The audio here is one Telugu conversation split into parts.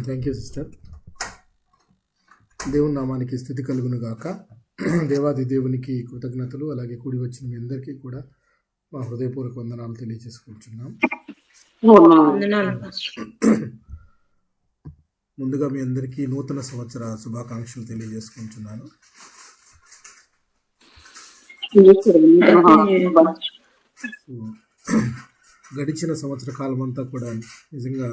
Thank you sister. దేవుని నామానికి స్థుతి కలుగును గాక. దేవాది దేవునికి కృతజ్ఞతలు. అలాగే కూడి వచ్చిన మీ అందరికీ కూడా మా హృదయపూర్వక వందనాలు తెలియజేసుకుంటున్నాం. ముందుగా మీ అందరికీ నూతన సంవత్సర శుభాకాంక్షలు తెలియజేసుకుంటున్నాను. గడిచిన సంవత్సర కాలం అంతా కూడా నిజంగా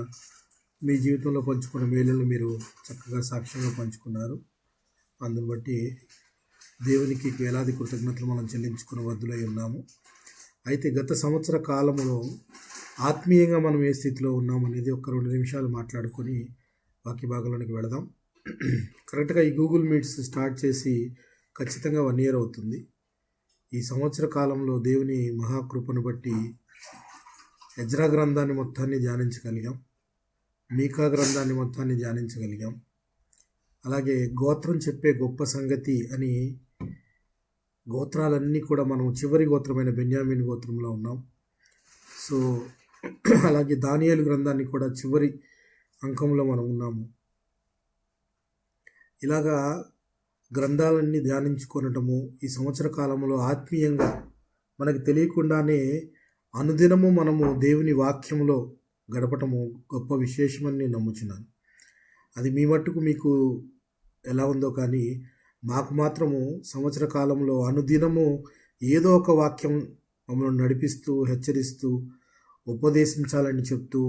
మీ జీవితంలో పంచుకున్న మేలును మీరు చక్కగా సాక్ష్యంగా పంచుకున్నారు. అందుని బట్టి దేవునికి వేలాది కృతజ్ఞతలు మనం చెల్లించుకున్న వద్దులై ఉన్నాము. అయితే గత సంవత్సర కాలంలో ఆత్మీయంగా మనం ఏ స్థితిలో ఉన్నామనేది ఒక 2 నిమిషాలు మాట్లాడుకొని వాక్య భాగంలోనికి వెళదాం. కరెక్ట్గా ఈ గూగుల్ మీట్స్ స్టార్ట్ చేసి ఖచ్చితంగా 1 year అవుతుంది. ఈ సంవత్సర కాలంలో దేవుని మహాకృపను బట్టి ఎజ్రా గ్రంథాన్ని మొత్తాన్ని ధ్యానించగలిగాం, మీకా గ్రంథాన్ని మొత్తాన్ని ధ్యానించగలిగాం. అలాగే గోత్రం చెప్పే గొప్ప సంగతి అని గోత్రాలన్నీ కూడా మనం చివరి గోత్రమైన బెన్యామీన్ గోత్రంలో ఉన్నాం. సో అలాగే దానియేలు గ్రంథాన్ని కూడా చివరి అంకంలో మనం ఉన్నాము. ఇలాగా గ్రంథాలన్నీ ధ్యానించుకొనటము ఈ సంవత్సర కాలంలో ఆత్మీయంగా మనకు తెలియకుండానే అనుదినము మనము దేవుని వాక్యంలో గడపటము గొప్ప విశేషమని నేను నమ్ముచున్నాను. అది మీ మట్టుకు మీకు ఎలా ఉందో కానీ మాకు మాత్రము సంవత్సర కాలంలో అనుదినము ఏదో ఒక వాక్యం మమ్మల్ని నడిపిస్తూ, హెచ్చరిస్తూ, ఉపదేశించాలని చెప్తూ,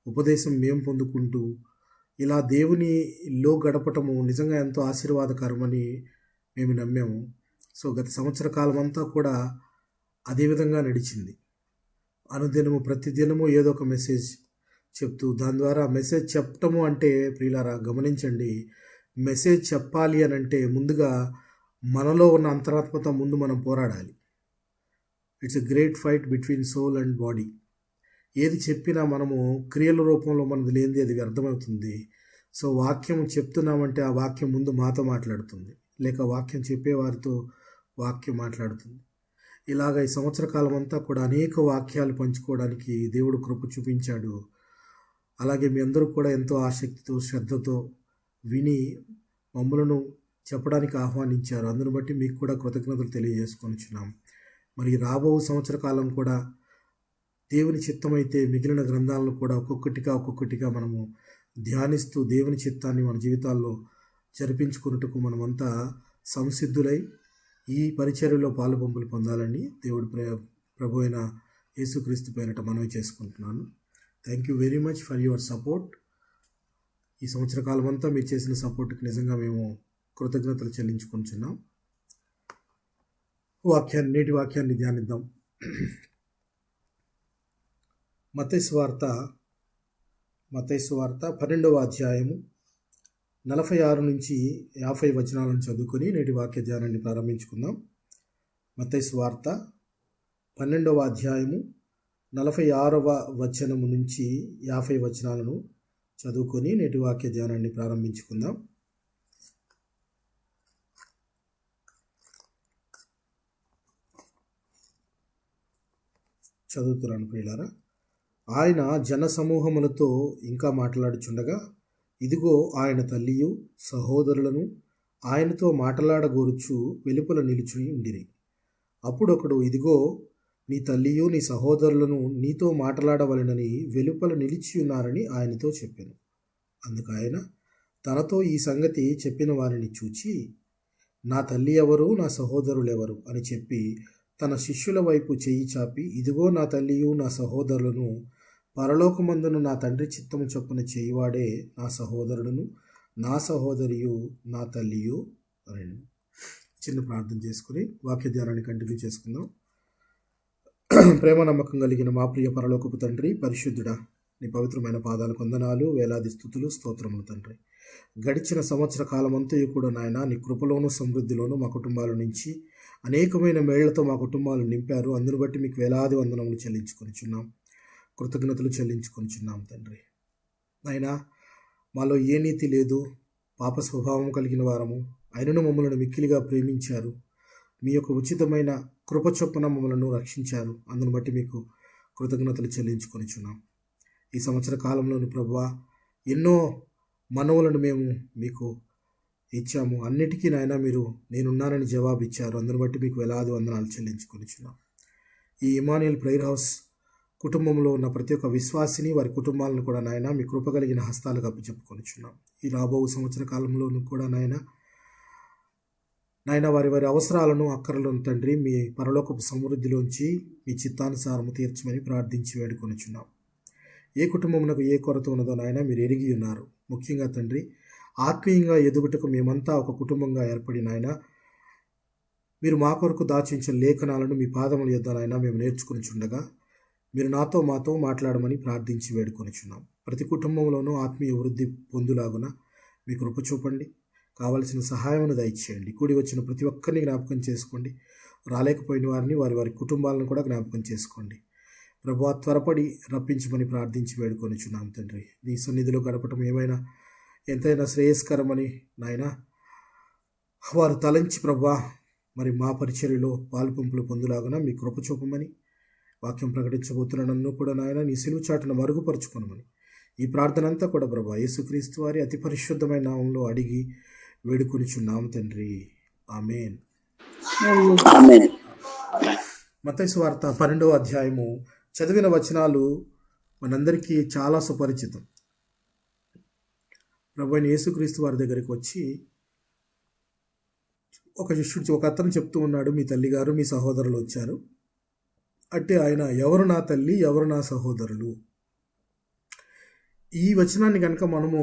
ఉపదేశం మేము పొందుకుంటూ ఇలా దేవునిలో గడపటము నిజంగా ఎంతో ఆశీర్వాదకరమని మేము నమ్మాము. సో గత సంవత్సర కాలం అంతా కూడా అదేవిధంగా నడిచింది. అనుదినము ప్రతిదినము ఏదో ఒక మెసేజ్ చెప్తూ, దాని ద్వారా మెసేజ్ చెప్పటము అంటే ప్రియులారా గమనించండి, మెసేజ్ చెప్పాలి అని అంటే ముందుగా మనలో ఉన్న అంతరాత్మతో ముందు మనం పోరాడాలి. It's a great fight between soul and body. ఏది చెప్పినా మనము క్రియల రూపంలో మనది లేనిది అది వ్యర్థమవుతుంది. సో వాక్యం చెప్తున్నామంటే ఆ వాక్యం ముందు మాతో మాట్లాడుతుంది, లేక వాక్యం చెప్పేవారితో వాక్యం మాట్లాడుతుంది. ఇలాగ ఈ సంవత్సర కాలం అంతా కూడా అనేక వాక్యాలు పంచుకోవడానికి దేవుడు కృప చూపించాడు. అలాగే మీ అందరూ కూడా ఎంతో ఆసక్తితో, శ్రద్ధతో విని మమ్మలను చెప్పడానికి ఆహ్వానించారు. అందును బట్టి మీకు కూడా కృతజ్ఞతలు తెలియజేసుకొనిచున్నాం. మరి రాబో సంవత్సర కాలం కూడా దేవుని చిత్తమైతే మిగిలిన గ్రంథాలను కూడా ఒక్కొక్కటిగా మనము ధ్యానిస్తూ దేవుని చిత్తాన్ని మన జీవితాల్లో జరిపించుకున్నట్టుకు మనమంతా సంసిద్ధులై ఈ పరిచర్యలో పాలుపంపులు పొందాలని దేవుడు ప్రభు అయిన యేసుక్రీస్తు పేరిట మనవి చేసుకుంటున్నాను. Thank you very much for your support. ఈ సంవత్సర కాలం అంతా మీరు చేసిన సపోర్ట్కి నిజంగా మేము కృతజ్ఞతలు చెల్లించుకుంటున్నాం. నేటి వాక్యాన్ని ధ్యానిద్దాం. మత్తయి సువార్త 12వ అధ్యాయము 46 నుంచి 50 వచనాలను చదువుకొని నేటి వాక్య ధ్యానాన్ని ప్రారంభించుకుందాం. మత్తయి సువార్త 12వ అధ్యాయము 46వ వచనము నుంచి 50 వచనాలను చదువుకొని నేటి వాక్య ధ్యానాన్ని ప్రారంభించుకుందాం. చదువుతున్నాను ప్రియులారా. ఆయన జన సమూహములతో ఇంకా మాట్లాడుచుండగా, ఇదిగో ఆయన తల్లియు సహోదరులను ఆయనతో మాట్లాడగోరుచు వెలుపల నిలుచుని ఉండిరి. అప్పుడొకడు, ఇదిగో నీ తల్లియు నీ సహోదరులను నీతో మాట్లాడవలెనని వెలుపల నిలిచి ఉన్నారని ఆయనతో చెప్పాను. అందుకు ఆయన తనతో ఈ సంగతి చెప్పిన వారిని చూచి, నా తల్లి ఎవరు, నా సహోదరులెవరు అని చెప్పి తన శిష్యుల వైపు చేయి చాపి, ఇదిగో నా తల్లియు నా సహోదరులను, పరలోకమందున నా తండ్రి చిత్తము చొప్పున చేయువాడే నా సహోదరుడును, నా సహోదరియు, నా తల్లియు అని. చిన్న ప్రార్థన చేసుకుని వాక్య ధ్యానాన్ని కంటిన్యూ చేసుకుందాం. ప్రేమ నమ్మకం కలిగిన మా ప్రియ పరలోకపు తండ్రి, పరిశుద్ధుడా, నీ పవిత్రమైన పాదాలకు వందనాలు, వేలాది స్తుతులు, స్తోత్రములు తండ్రి. గడిచిన సంవత్సర కాలమంతా కూడా నాయన నీ కృపలోను సమృద్ధిలోను మా కుటుంబాల నుంచి అనేకమైన మేళ్లతో మా కుటుంబాలు నింపారు. అందును బట్టి మీకు వేలాది వందనములు చెల్లించుకొనిచున్నాం, కృతజ్ఞతలు చెల్లించుకొనిచున్నాం తండ్రి. నాయనా మాలో ఏ నీతి లేదు, పాప స్వభావం కలిగిన వారము, ఆయనను మమ్మల్ని మిక్కిలిగా ప్రేమించారు. మీ యొక్క ఉచితమైన కృప చొప్పున మమ్మలను రక్షించారు. అందును బట్టి మీకు కృతజ్ఞతలు చెల్లించుకొనిచున్నాం. ఈ సంవత్సర కాలంలోని ప్రభువా ఎన్నో మనవులను మేము మీకు ఇచ్చాము. అన్నిటికీ నాయన మీరు నేనున్నానని జవాబు ఇచ్చారు. అందుని బట్టి మీకు వేలాది వందనాలు చెల్లించుకొనిచున్నాం. ఈ ఇమానియల్ ప్రేయర్ హౌస్ కుటుంబంలో ఉన్న ప్రతి ఒక్క విశ్వాసిని వారి కుటుంబాలను కూడా నాయన మీ కృప కలిగిన హస్తాలకు అప్పచెప్పుకొనిచున్నాం. ఈ రాబో సంవత్సర కాలంలోనూ కూడా నాయన వారి వారి అవసరాలను అక్కరలను తండ్రి మీ పరలోకపు సమృద్ధిలోంచి మీ చిత్తానుసారము తీర్చమని ప్రార్థించి వేడుకొనిచున్నాం. ఏ కుటుంబమునకు ఏ కొరత ఉన్నదో నాయన మీరు ఎరిగి ఉన్నారు. ముఖ్యంగా తండ్రి ఆత్మీయంగా ఎదుగుటకు మేమంతా ఒక కుటుంబంగా ఏర్పడి నాయన మీరు మా కొరకు దాచించిన లేఖనాలను మీ పాదముల యొద్ద నాయన మేము నేర్చుకుని చుండగా మీరు మాతో మాట్లాడమని ప్రార్థించి వేడుకొనిచున్నాం. ప్రతి కుటుంబంలోనూ ఆత్మీయ వృద్ధి పొందులాగున మీ కృప చూపండి. కావలసిన సహాయమును దయచేయండి. కూడి వచ్చిన ప్రతి ఒక్కరిని జ్ఞాపకం చేసుకోండి. రాలేకపోయిన వారిని వారి వారి కుటుంబాలను కూడా జ్ఞాపకం చేసుకోండి. ప్రభువా త్వరపడి రప్పించమని ప్రార్థించి వేడుకొనిచున్నాం తండ్రి. నీ సన్నిధిలో గడపటం ఏమైనా ఎంతైనా శ్రేయస్కరమని నాయన వారు తలంచి ప్రభువా మరి మా పరిచర్యలో పాలుపంపులు పొందులాగున మీ కృప చూపమని వాక్యం ప్రకటించబోతున్న నన్ను కూడా నాయన నీ సిలువ చాటును మరుగుపరుచుకొనమని ఈ ప్రార్థన అంతా కూడా ప్రభువా యేసుక్రీస్తు వారి అతి పరిశుద్ధమైన నామంలో అడిగి వేడుకొనిచున్నాం తండ్రి. ఆమేన్. మత్తయి సువార్త 12వ అధ్యాయము చదివిన వచనాలు మనందరికీ చాలా సుపరిచితం. ప్రభువైన యేసుక్రీస్తు వారి దగ్గరికి వచ్చి ఒక అతను చెప్తూ ఉన్నాడు, మీ తల్లిగారు మీ సహోదరులు వచ్చారు అంటే ఆయన ఎవరు నా తల్లి ఎవరు నా సహోదరులు. ఈ వచనాన్ని కనుక మనము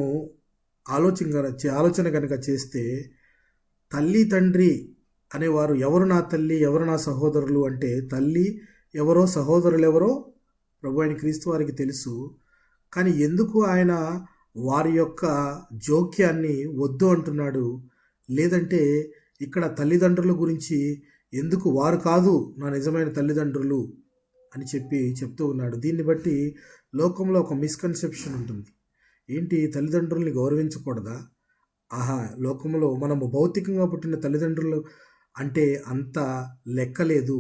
ఆలోచన కనుక చేస్తే తల్లి తండ్రి అనేవారు ఎవరు నా తల్లి ఎవరు నా సహోదరులు అంటే తల్లి ఎవరో సహోదరులు ఎవరో ప్రభు అయిన క్రీస్తు వారికి తెలుసు. కానీ ఎందుకు ఆయన వారి యొక్క జోక్యాన్ని వద్దు అంటున్నాడు? లేదంటే ఇక్కడ తల్లిదండ్రుల గురించి ఎందుకు వారు కాదు నా నిజమైన తల్లిదండ్రులు అని చెప్తూ ఉన్నాడు. దీన్ని బట్టి లోకంలో ఒక మిస్కన్సెప్షన్ ఉంటుంది. ఏంటి, తల్లిదండ్రుల్ని గౌరవించకూడదా? లోకంలో మనము భౌతికంగా పుట్టిన తల్లిదండ్రులు అంటే అంత లెక్కలేదు,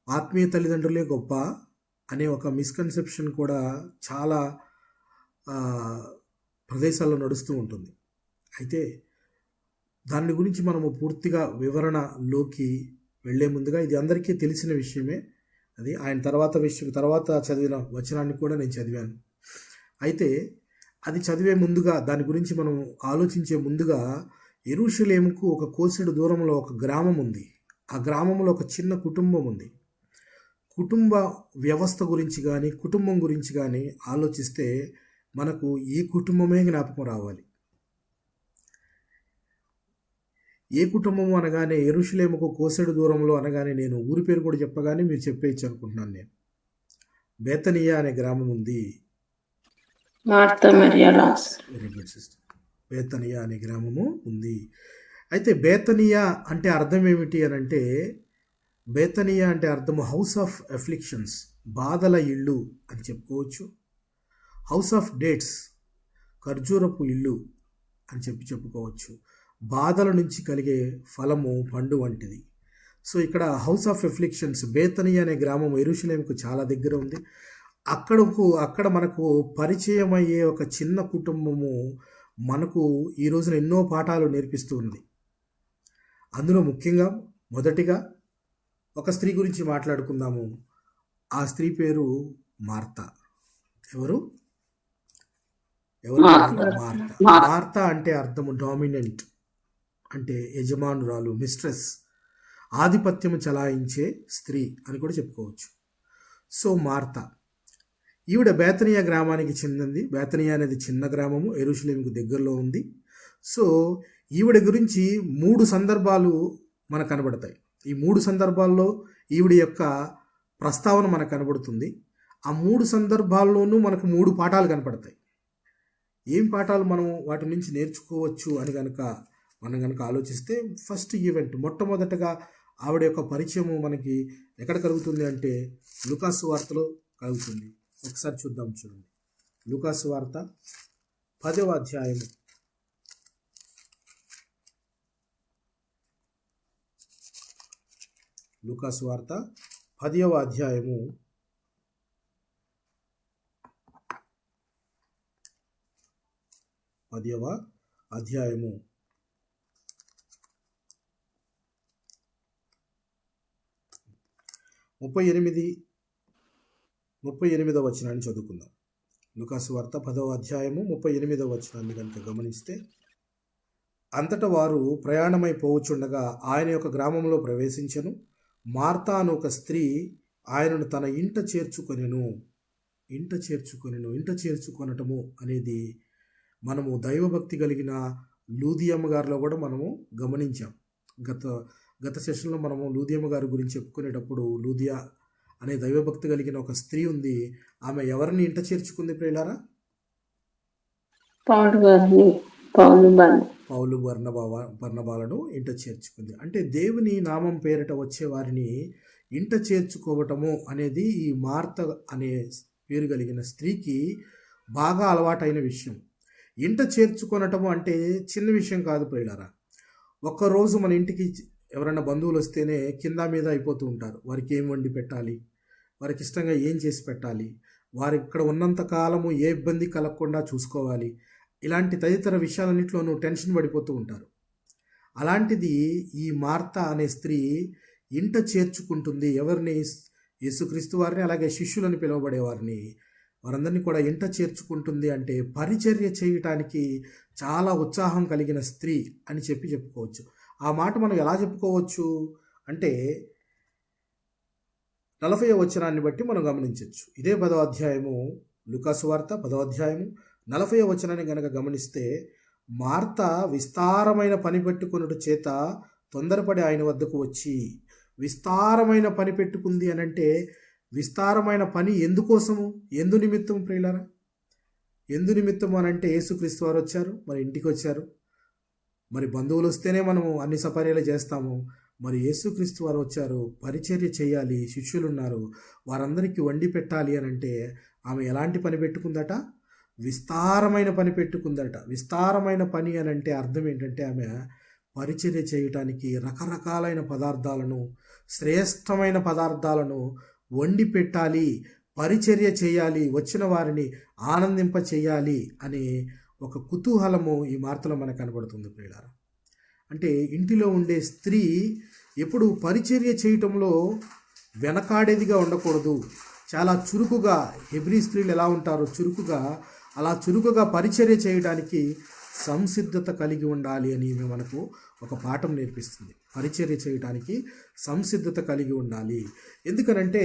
ఆత్మీయ తల్లిదండ్రులే గొప్ప అనే ఒక మిస్కన్సెప్షన్ కూడా చాలా ప్రదేశాల్లో నడుస్తూ ఉంటుంది. అయితే దాని గురించి మనము పూర్తిగా వివరణలోకి వెళ్లే ముందుగా ఇది అందరికీ తెలిసిన విషయమే. అది ఆయన తర్వాత చదివిన వచనాన్ని కూడా నేను చదివాను. అయితే అది చదివే ముందుగా దాని గురించి మనం ఆలోచించే ముందుగా యెరూషలేముకు ఒక కోసెడు దూరంలో ఒక గ్రామం ఉంది. ఆ గ్రామంలో ఒక చిన్న కుటుంబం ఉంది. కుటుంబ వ్యవస్థ గురించి కానీ కుటుంబం గురించి కానీ ఆలోచిస్తే మనకు ఈ కుటుంబమే జ్ఞాపకం రావాలి. ఏ కుటుంబం అనగానే యెరూషలేముకు కోసెడు దూరంలో అనగానే నేను ఊరి పేరు కూడా చెప్పగానే మీరు చెప్పేయచ్చు అనుకుంటున్నాను. నేను బేతనియా అనే గ్రామం ఉంది. Very good sister. బేతనియా అనే గ్రామము ఉంది. అయితే బేతనియా అంటే అర్థం ఏమిటి అని అంటే, బేతనియా అంటే అర్థము హౌస్ ఆఫ్ అఫ్లిక్షన్స్, బాధల ఇల్లు అని చెప్పుకోవచ్చు. హౌస్ ఆఫ్ డేట్స్, ఖర్జూరపు ఇల్లు అని చెప్పుకోవచ్చు. బాధల నుంచి కలిగే ఫలము పండు వంటిది. సో ఇక్కడ హౌస్ ఆఫ్ అఫ్లిక్షన్స్ బేతనియా అనే గ్రామం యెరూషలేముకు చాలా దగ్గర ఉంది. అక్కడ మనకు పరిచయం అయ్యే ఒక చిన్న కుటుంబము మనకు ఈ రోజున ఎన్నో పాఠాలు నేర్పిస్తూ ఉంది. అందులో ముఖ్యంగా మొదటిగా ఒక స్త్రీ గురించి మాట్లాడుకుందాము. ఆ స్త్రీ పేరు మార్తా. ఎవరు? మార్తా అంటే అర్థము డామినెంట్, అంటే యజమానురాలు, మిస్ట్రెస్, ఆధిపత్యము చలాయించే స్త్రీ అని కూడా చెప్పుకోవచ్చు. సో మార్తా ఈవిడ బేతనియా గ్రామానికి చెందింది. బేతనియా అనేది చిన్న గ్రామము, యెరూషలేముకు దగ్గరలో ఉంది. సో ఈవిడ గురించి 3 సందర్భాలు మనకు కనబడతాయి. ఈ 3 సందర్భాల్లో ఈవిడ యొక్క ప్రస్తావన మనకు కనబడుతుంది. ఆ 3 సందర్భాల్లోనూ మనకు 3 పాఠాలు కనపడతాయి. ఏం పాఠాలు మనం వాటి నుంచి నేర్చుకోవచ్చు అని మనం కనుక ఆలోచిస్తే, ఫస్ట్ ఈవెంట్ మొట్టమొదటగా ఆవిడ యొక్క పరిచయము మనకి ఎక్కడ కలుగుతుంది అంటే లూకాసు వార్తలో కలుగుతుంది. ఒకసారి చూడండి. లూకాసు వార్త 10వ అధ్యాయము. లూకాసు వార్త 10వ అధ్యాయము 10వ అధ్యాయము 38వ వచనాన్ని చదువుకుందాం. లూకాసు వార్త 10వ అధ్యాయము 38వ వచనాన్ని కనుక గమనిస్తే, అంతటా వారు ప్రయాణమై పోవుచుండగా ఆయన యొక్క గ్రామంలో ప్రవేశించెను. మార్తా అను ఒక స్త్రీ ఆయనను తన ఇంట చేర్చుకొనెను. ఇంట చేర్చుకొనటము అనేది మనము దైవభక్తి కలిగిన లూదియమ్మ గారిలో కూడా మనము గమనించాం. గత సెషన్లో మనము లూదియమ్మ గారి గురించి చెప్పుకునేటప్పుడు లూదియా అనే దైవభక్తి కలిగిన ఒక స్త్రీ ఉంది. ఆమె ఎవరిని ఇంట చేర్చుకుంది ప్రియులారా? పౌలు బర్నబాలను ఇంట చేర్చుకుంది. అంటే దేవుని నామం పేరిట వచ్చే వారిని ఇంట చేర్చుకోవటము అనేది ఈ మార్త అనే పేరు కలిగిన స్త్రీకి బాగా అలవాటైన విషయం. ఇంట చేర్చుకొనటము అంటే చిన్న విషయం కాదు ప్రియులారా. ఒక్కరోజు మన ఇంటికి ఎవరైనా బంధువులు వస్తేనే కింద మీద అయిపోతూ ఉంటారు. వారికి ఏం వండి పెట్టాలి, వారికి ఇష్టంగా ఏం చేసి పెట్టాలి, వారు ఇక్కడ ఉన్నంత కాలము ఏ ఇబ్బంది కలగకుండా చూసుకోవాలి, ఇలాంటి తదితర విషయాలన్నింటిలోనూ టెన్షన్ పడిపోతూ ఉంటారు. అలాంటిది ఈ మార్త అనే స్త్రీ ఇంట చేర్చుకుంటుంది. ఎవరిని? యేసుక్రీస్తు వారిని, అలాగే శిష్యులను పిలువబడేవారిని, వారందరినీ కూడా ఇంట చేర్చుకుంటుంది. అంటే పరిచర్య చేయటానికి చాలా ఉత్సాహం కలిగిన స్త్రీ అని చెప్పుకోవచ్చు. ఆ మాట మనం ఎలా చెప్పుకోవచ్చు అంటే 40వ వచనాన్ని బట్టి మనం గమనించవచ్చు. ఇదే 10వ అధ్యాయము, లూకాసు వార్త 10వ అధ్యాయము 40వ వచనాన్ని గనక గమనిస్తే, మార్త విస్తారమైన పని పెట్టుకున్నట్టు చేత తొందరపడి ఆయన వద్దకు వచ్చి, విస్తారమైన పని పెట్టుకుంది అని అంటే విస్తారమైన పని ఎందుకోసము, ఎందు నిమిత్తం ప్రియులారా? ఎందు నిమిత్తం అని అంటే యేసుక్రీస్తు వారు వచ్చారు, మరి ఇంటికి వచ్చారు. మరి బంధువులు వస్తేనే మనము అన్ని సపర్యలు చేస్తాము. మరి యేసుక్రీస్తు వారు వచ్చారు, పరిచర్య చేయాలి, శిష్యులు ఉన్నారు, వారందరికీ వండి పెట్టాలి అని అంటే ఆమె ఎలాంటి పని పెట్టుకుందట? విస్తారమైన పని పెట్టుకుందట. విస్తారమైన పని అని అంటే అర్థం ఏంటంటే ఆమె పరిచర్య చేయటానికి రకరకాలైన పదార్థాలను, శ్రేష్టమైన పదార్థాలను వండి పెట్టాలి, పరిచర్య చేయాలి, వచ్చిన వారిని ఆనందింప చేయాలి అనే ఒక కుతూహలము ఈ మార్తలో మనకు కనబడుతుంది ప్రియులారా. అంటే ఇంటిలో ఉండే స్త్రీ ఎప్పుడు పరిచర్య చేయటంలో వెనకాడేదిగా ఉండకూడదు. చాలా చురుకుగా, హెబ్రీ స్త్రీలు ఎలా ఉంటారో చురుకుగా, అలా చురుకుగా పరిచర్య చేయడానికి సంసిద్ధత కలిగి ఉండాలి అని మనకు ఒక పాఠం నేర్పిస్తుంది. పరిచర్య చేయడానికి సంసిద్ధత కలిగి ఉండాలి. ఎందుకనంటే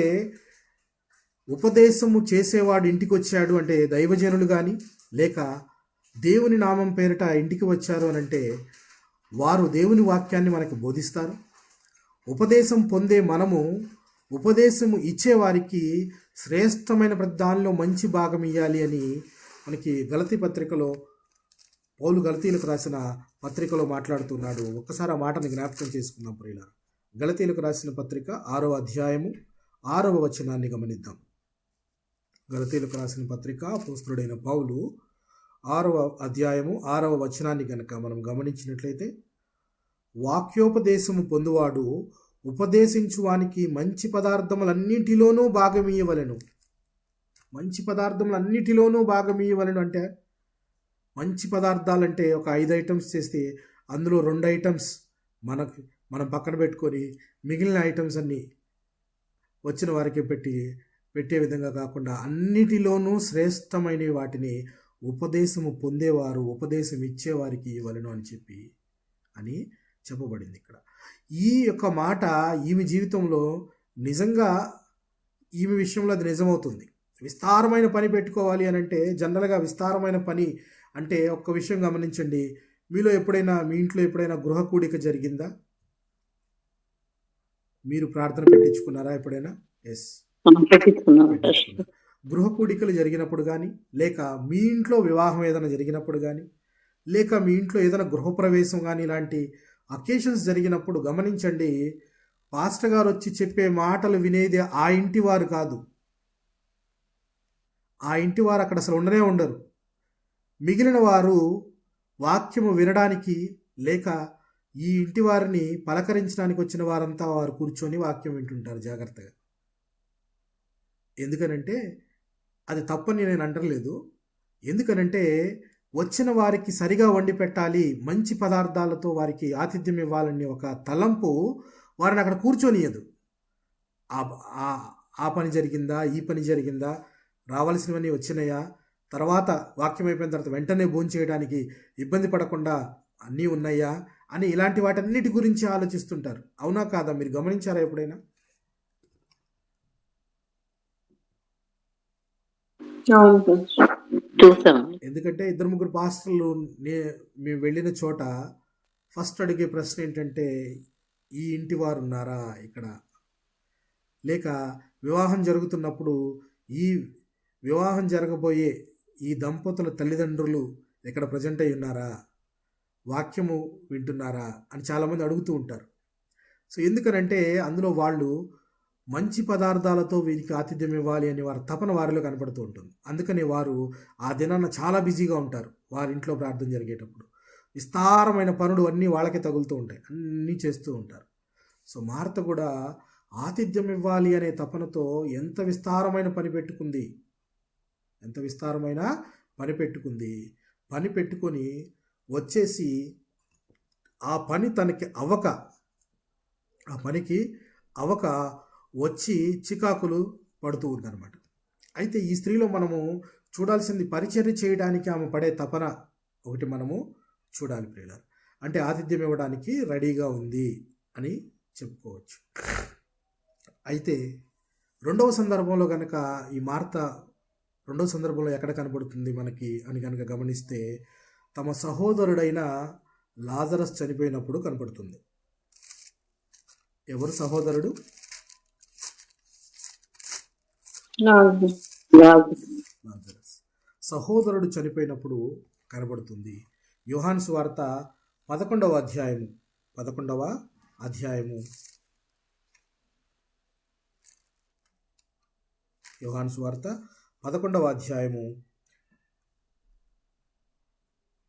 ఉపదేశము చేసేవాడు ఇంటికి వచ్చాడు అంటే దైవజనులు కానీ, లేక దేవుని నామం పేరిట ఇంటికి వచ్చారు అని అంటే వారు దేవుని వాక్యాన్ని మనకు బోధిస్తారు. ఉపదేశం పొందే మనము ఉపదేశము ఇచ్చేవారికి శ్రేష్టమైన దానిలో మంచి భాగం ఇవ్వాలి అని మనకి గలతీ పత్రికలో పౌలు గలతీలకు రాసిన పత్రికలో మాట్లాడుతున్నాడు. ఒక్కసారి ఆ మాటని జ్ఞాపకం చేసుకుందాం ప్రియులారా. గలతీలకు రాసిన పత్రిక 6వ అధ్యాయము 6వ వచనాన్ని గమనిద్దాం. గలతీలకు రాసిన పత్రిక అపోస్తలుడైన పౌలు 6వ అధ్యాయము 6వ వచనాన్ని కనుక మనం గమనించినట్లయితే, వాక్యోపదేశము పొందువాడు ఉపదేశించువానికి మంచి పదార్థములన్నింటిలోనూ భాగమీయవలెను. మంచి పదార్థములన్నిటిలోనూ భాగమీయవలెను అంటే, మంచి పదార్థాలంటే ఒక 5 ఐటమ్స్ చేస్తే అందులో 2 ఐటమ్స్ మనం పక్కన పెట్టుకొని మిగిలిన ఐటమ్స్ అన్నీ వచ్చిన వారికి పెట్టే విధంగా కాకుండా అన్నిటిలోనూ శ్రేష్టమైన వాటిని ఉపదేశము పొందేవారు ఉపదేశం ఇచ్చేవారికి ఇవ్వలను అని చెప్పబడింది ఇక్కడ. ఈ యొక్క మాట ఈమె జీవితంలో నిజంగా ఈమె విషయంలో అది నిజమవుతుంది. విస్తారమైన పని పెట్టుకోవాలి అని అంటే జనరల్గా విస్తారమైన పని అంటే ఒక్క విషయం గమనించండి. మీ ఇంట్లో ఎప్పుడైనా గృహ కూడిక జరిగిందా? మీరు ప్రార్థన పెట్టించుకున్నారా ఎప్పుడైనా? ఎస్, పెట్టించుకున్నారు. గృహ కూడికలు జరిగినప్పుడు కానీ, లేక మీ ఇంట్లో వివాహం ఏదైనా జరిగినప్పుడు కానీ, లేక మీ ఇంట్లో ఏదైనా గృహప్రవేశం కానీ ఇలాంటి అకేషన్స్ జరిగినప్పుడు గమనించండి, పాస్టర్ గారు వచ్చి చెప్పే మాటలు వినేది ఆ ఇంటి వారు కాదు. ఆ ఇంటి వారు అక్కడ అసలు ఉండరు. మిగిలిన వారు వాక్యము వినడానికి, లేక ఈ ఇంటి వారిని పలకరించడానికి వచ్చిన వారంతా వారు కూర్చొని వాక్యం వింటుంటారు జాగ్రత్తగా. ఎందుకనంటే అది తప్పని నేను అంటలేదు. ఎందుకనంటే వచ్చిన వారికి సరిగా వండి పెట్టాలి, మంచి పదార్థాలతో వారికి ఆతిథ్యం ఇవ్వాలని ఒక తలంపు వారిని అక్కడ కూర్చొనియదు. ఆ పని జరిగిందా, ఈ పని జరిగిందా, రావాల్సినవన్నీ వచ్చినాయా, తర్వాత వాక్యం అయిపోయిన తర్వాత వెంటనే భోంచేయడానికి ఇబ్బంది పడకుండా అన్నీ ఉన్నాయా అని ఇలాంటి వాటన్నిటి గురించి ఆలోచిస్తుంటారు. అవునా కాదా? మీరు గమనించారా ఎప్పుడైనా? ఎందుకంటే 2-3 పాస్టర్లు మేము వెళ్ళిన చోట ఫస్ట్ అడిగే ప్రశ్న ఏంటంటే, ఈ ఇంటి వారు ఉన్నారా ఇక్కడ? లేక వివాహం జరుగుతున్నప్పుడు ఈ వివాహం జరగబోయే ఈ దంపతుల తల్లిదండ్రులు ఇక్కడ ప్రజెంట్ అయి ఉన్నారా, వాక్యము వింటున్నారా అని చాలామంది అడుగుతూ ఉంటారు. సో ఎందుకనంటే అందులో వాళ్ళు మంచి పదార్థాలతో వీరికి ఆతిథ్యం ఇవ్వాలి అని వారి తపన వారిలో కనపడుతూ ఉంటుంది. అందుకని వారు ఆ దినాన చాలా బిజీగా ఉంటారు. వారి ఇంట్లో ప్రార్థన జరిగేటప్పుడు విస్తారమైన పనులు అన్నీ వాళ్ళకే తగులుతూ ఉంటాయి, అన్నీ చేస్తూ ఉంటారు. సో మార్త కూడా ఆతిథ్యం ఇవ్వాలి అనే తపనతో ఎంత విస్తారమైన పని పెట్టుకుంది, పని పెట్టుకొని వచ్చేసి ఆ పనికి అవక వచ్చి చికాకులు పడుతూ ఉందన్నమాట. అయితే ఈ స్త్రీలో మనము చూడాల్సింది పరిచర్య చేయడానికి ఆమె పడే తపన ఒకటి మనము చూడాలి ప్రియులారా. అంటే ఆతిథ్యం ఇవ్వడానికి రెడీగా ఉంది అని చెప్పుకోవచ్చు. అయితే రెండవ సందర్భంలో కనుక ఈ మార్త రెండవ సందర్భంలో ఎక్కడ కనబడుతుంది మనకి అని కనుక గమనిస్తే, తమ సహోదరుడైన లాజరస్ చనిపోయినప్పుడు కనపడుతుంది. ఎవరు సహోదరుడు? లాజరస్. సహోదరుడు చనిపోయినప్పుడు కనబడుతుంది. యోహాను సువార్త 11వ అధ్యాయము యోహాను సువార్త 11వ అధ్యాయము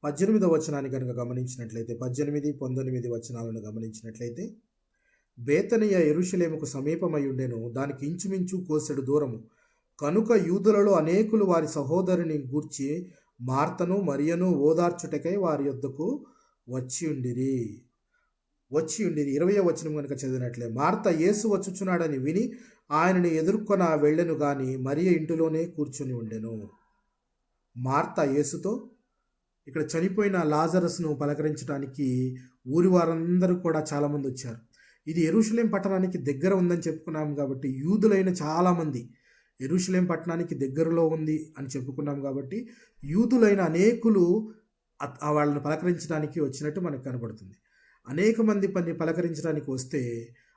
18వ వచనాన్ని కనుక గమనించినట్లయితే, 18, 19 వచనాలను గమనించినట్లయితే, బేతనియ యెరూషలేముకు సమీపమై ఉండెను, దానికి ఇంచుమించు కోసెడు దూరము. కనుక యూదులలో అనేకులు వారి సహోదరుని గూర్చి మార్తను మరియను ఓదార్చుటకై వారి యొద్దకు వచ్చి ఉండిరి. 20వ వచనం కనుక చదివినట్లే, మార్త యేసు వచ్చుచున్నాడని విని ఆయనని ఎదుర్కొన వెళ్ళెను గాని మరియ ఇంటిలోనే కూర్చొని ఉండెను. మార్త యేసుతో ఇక్కడ చనిపోయిన లాజరస్ను పలకరించడానికి ఊరి వారందరూ కూడా చాలామంది వచ్చారు. ఇది యెరూషలేం పట్టణానికి దగ్గర ఉందని చెప్పుకున్నాం కాబట్టి, యూదులైన చాలామంది యెరూషలేం పట్టణానికి దగ్గరలో ఉంది అని చెప్పుకున్నాం కాబట్టి, యూదులైన అనేకులు వాళ్ళని పలకరించడానికి వచ్చినట్టు మనకు కనబడుతుంది. అనేక మంది పలకరించడానికి వస్తే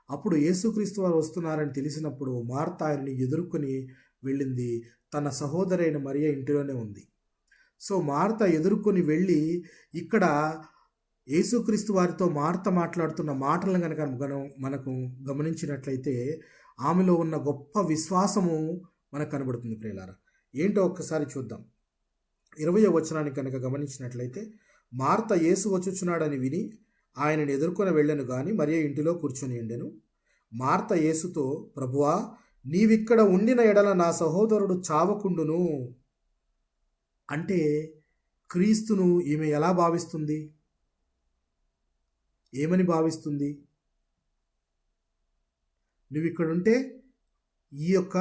అప్పుడు యేసుక్రీస్తు వారు వస్తున్నారని తెలిసినప్పుడు మార్త ఆయనని ఎదుర్కొని వెళ్ళింది. తన సహోదరైన మరియ ఇంటిలోనే ఉంది. సో మార్త ఎదుర్కొని వెళ్ళి ఇక్కడ యేసుక్రీస్తు వారితో మార్త మాట్లాడుతున్న మాటలను కనుక మనకు గమనించినట్లయితే ఆమెలో ఉన్న గొప్ప విశ్వాసము మనకు కనబడుతుంది ప్రియులారా. ఏంటో ఒక్కసారి చూద్దాం. 20వ వచనాన్ని కనుక గమనించినట్లయితే, మార్త యేసు వచ్చుచున్నాడని విని ఆయనను ఎదుర్కొని వెళ్ళను గాని మరియ ఇంటిలో కూర్చొని ఉండెను. మార్త యేసుతో, ప్రభువా, నీవిక్కడ ఉండిన ఎడల నా సహోదరుడు చావకుండును. అంటే క్రీస్తును ఈమె ఎలా భావిస్తుంది? ఏమని భావిస్తుంది? నువ్వు ఇక్కడుంటే ఈ యొక్క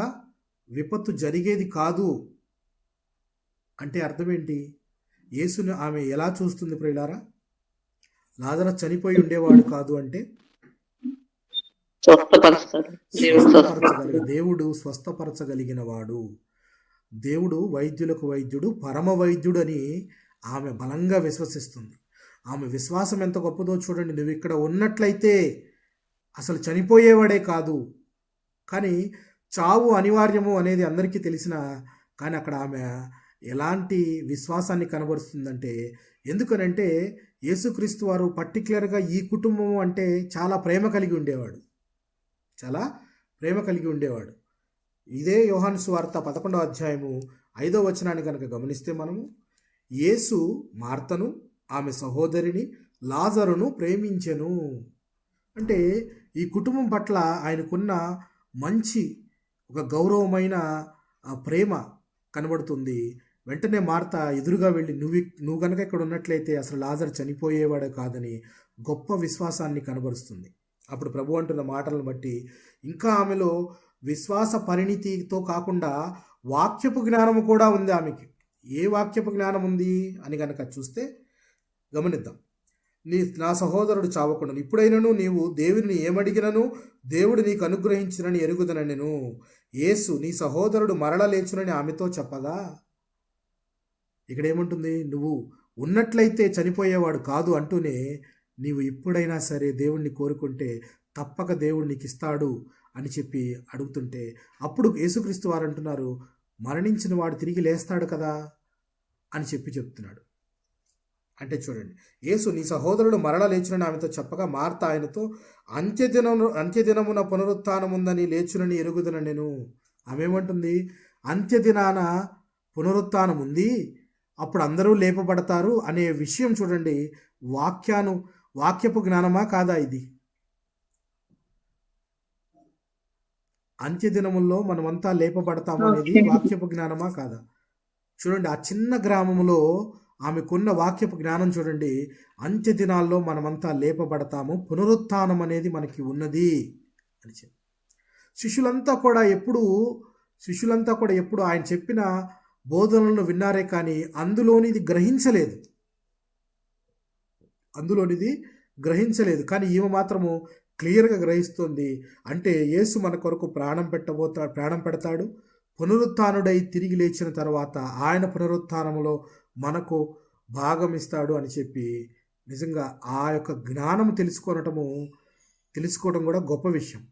విపత్తు జరిగేది కాదు అంటే అర్థం ఏంటి? యేసును ఆమె ఎలా చూస్తుంది ప్రియులారా? లాజరస్ చనిపోయి ఉండేవాడు కాదు అంటే దేవుడు స్వస్థపరచగలిగిన వాడు, దేవుడు వైద్యులకు వైద్యుడు, పరమ వైద్యుడు అని ఆమె బలంగా విశ్వసిస్తుంది. ఆమె విశ్వాసం ఎంత గొప్పదో చూడండి. నువ్వు ఇక్కడ ఉన్నట్లయితే అసలు చనిపోయేవాడే కాదు, కానీ చావు అనివార్యము అనేది అందరికీ తెలిసిన, కానీ అక్కడ ఆమె ఎలాంటి విశ్వాసాన్ని కనబరుస్తుందంటే, ఎందుకనంటే యేసుక్రీస్తు వారు పర్టికులర్గా ఈ కుటుంబం అంటే చాలా ప్రేమ కలిగి ఉండేవాడు. ఇదే యోహాను సువార్త 11వ అధ్యాయము 5వ వచనాన్ని కనుక గమనిస్తే మనము, యేసు మార్తను, ఆమె సహోదరిని లాజరును ప్రేమించెను. అంటే ఈ కుటుంబం పట్ల ఆయనకున్న మంచి ఒక గౌరవమైన ప్రేమ కనబడుతుంది. వెంటనే మార్త ఎదురుగా వెళ్ళి నువ్వు కనుక ఇక్కడ ఉన్నట్లయితే అసలు లాజరు చనిపోయేవాడు కాదని గొప్ప విశ్వాసాన్ని కనబరుస్తుంది. అప్పుడు ప్రభు అంటున్న మాటలను బట్టి ఇంకా ఆమెలో విశ్వాస పరిణితితో కాకుండా వాక్యపు జ్ఞానము కూడా ఉంది ఆమెకి. ఏ వాక్యపు జ్ఞానం ఉంది అని కనుక చూస్తే గమనిద్దాం. నా సహోదరుడు చావకుండాను ఇప్పుడైనను నీవు దేవుని ఏమడిగినను దేవుడు నీకు అనుగ్రహించినని ఎరుగుదనెను. యేసు నీ సహోదరుడు మరల లేచునని ఆమెతో చెప్పగా, ఇక్కడ ఏముంటుంది? నువ్వు ఉన్నట్లయితే చనిపోయేవాడు కాదు అంటూనే నీవు ఇప్పుడైనా సరే దేవుణ్ణి కోరుకుంటే తప్పక దేవుడు నీకు ఇస్తాడు అని చెప్పి అడుగుతుంటే, అప్పుడు యేసుక్రీస్తు వారు అంటున్నారు, మరణించిన వాడు తిరిగి లేస్తాడు కదా అని చెప్తున్నాడు. అంటే చూడండి, యేసు నీ సహోదరుడు మరల లేచునని ఆమెతో చెప్పగా మార్త ఆయనతో అంత్యదినమున పునరుత్థానముందని లేచునని ఎరుగుదన నేను. ఆమె ఏమంటుంది? అంత్యదినాన పునరుత్థానం ఉంది, అప్పుడు అందరూ లేపబడతారు అనే విషయం చూడండి. వాక్యపు జ్ఞానమా కాదా ఇది? అంత్యదినముల్లో మనమంతా లేపబడతాము అనేది వాక్యపు జ్ఞానమా కాదా? చూడండి, ఆ చిన్న గ్రామంలో ఆమెకున్న వాక్యపు జ్ఞానం చూడండి. అంత్యదినాల్లో మనమంతా లేపబడతాము, పునరుత్థానం అనేది మనకి ఉన్నది అని చెప్పి శిష్యులంతా కూడా ఎప్పుడు ఆయన చెప్పిన బోధనలను విన్నారే కానీ అందులోనిది గ్రహించలేదు. కానీ ఈమె మాత్రము క్లియర్గా గ్రహిస్తుంది. అంటే యేసు మన కొరకు ప్రాణం పెడతాడు, పునరుత్థానుడై తిరిగి లేచిన తర్వాత ఆయన పునరుత్థానంలో మనకు భాగం ఇస్తాడు అని చెప్పి నిజంగా ఆ యొక్క జ్ఞానం తెలుసుకోవడం కూడా గొప్ప విషయం.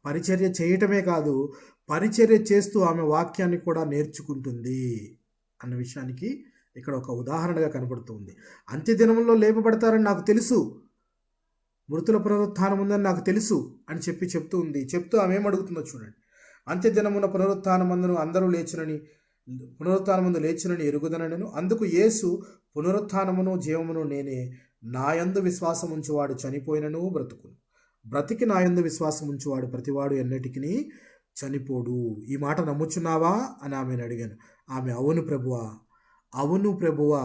పరిచర్య చేయటమే కాదు, పరిచర్య చేస్తూ ఆమె వాక్యాన్ని కూడా నేర్చుకుంటుంది అన్న విషయానికి ఇక్కడ ఒక ఉదాహరణగా కనబడుతుంది. అంత్యదినంలో లేపబడతారని నాకు తెలుసు, మృతుల పునరుత్థానం ఉందని నాకు తెలుసు అని చెప్తూ ఆమె ఏమడుగుతుందో చూడండి. అంత్యదినమున పునరుత్థానముందు లేచునని ఎరుగుదనను. అందుకు యేసు, పునరుత్థానమును జీవమును నేనే, నాయందు విశ్వాసం ఉంచువాడు చనిపోయినను బ్రతుకును, బ్రతికి నాయందు విశ్వాసం ఉంచువాడు ప్రతివాడు ఎన్నటికి చనిపోడు. ఈ మాట నమ్ముచున్నావా అని ఆమెను అడిగాను. ఆమె అవును ప్రభువా,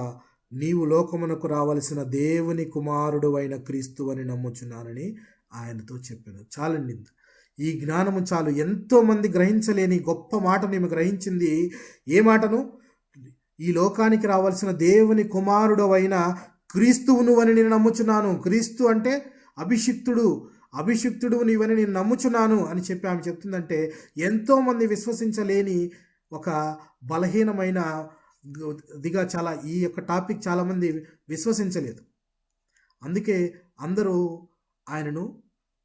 నీవు లోకమునకు రావలసిన దేవుని కుమారుడు అయిన క్రీస్తు అని నమ్ముచున్నానని ఆయనతో చెప్పాను. చాలండి, ఈ జ్ఞానము చాలు. ఎంతోమంది గ్రహించలేని గొప్ప మాటను ఈమె గ్రహించింది. ఏ మాటను? ఈ లోకానికి రావాల్సిన దేవుని కుమారుడు అయిన క్రీస్తువు నువ్వని నేను నమ్ముచున్నాను. క్రీస్తు అంటే అభిషిక్తుడు నీవని నేను నమ్ముచున్నాను అని చెప్పి ఆమె చెప్తుందంటే, ఎంతోమంది విశ్వసించలేని ఒక బలహీనమైన దిగా ఈ యొక్క టాపిక్ చాలామంది విశ్వసించలేదు. అందుకే అందరూ ఆయనను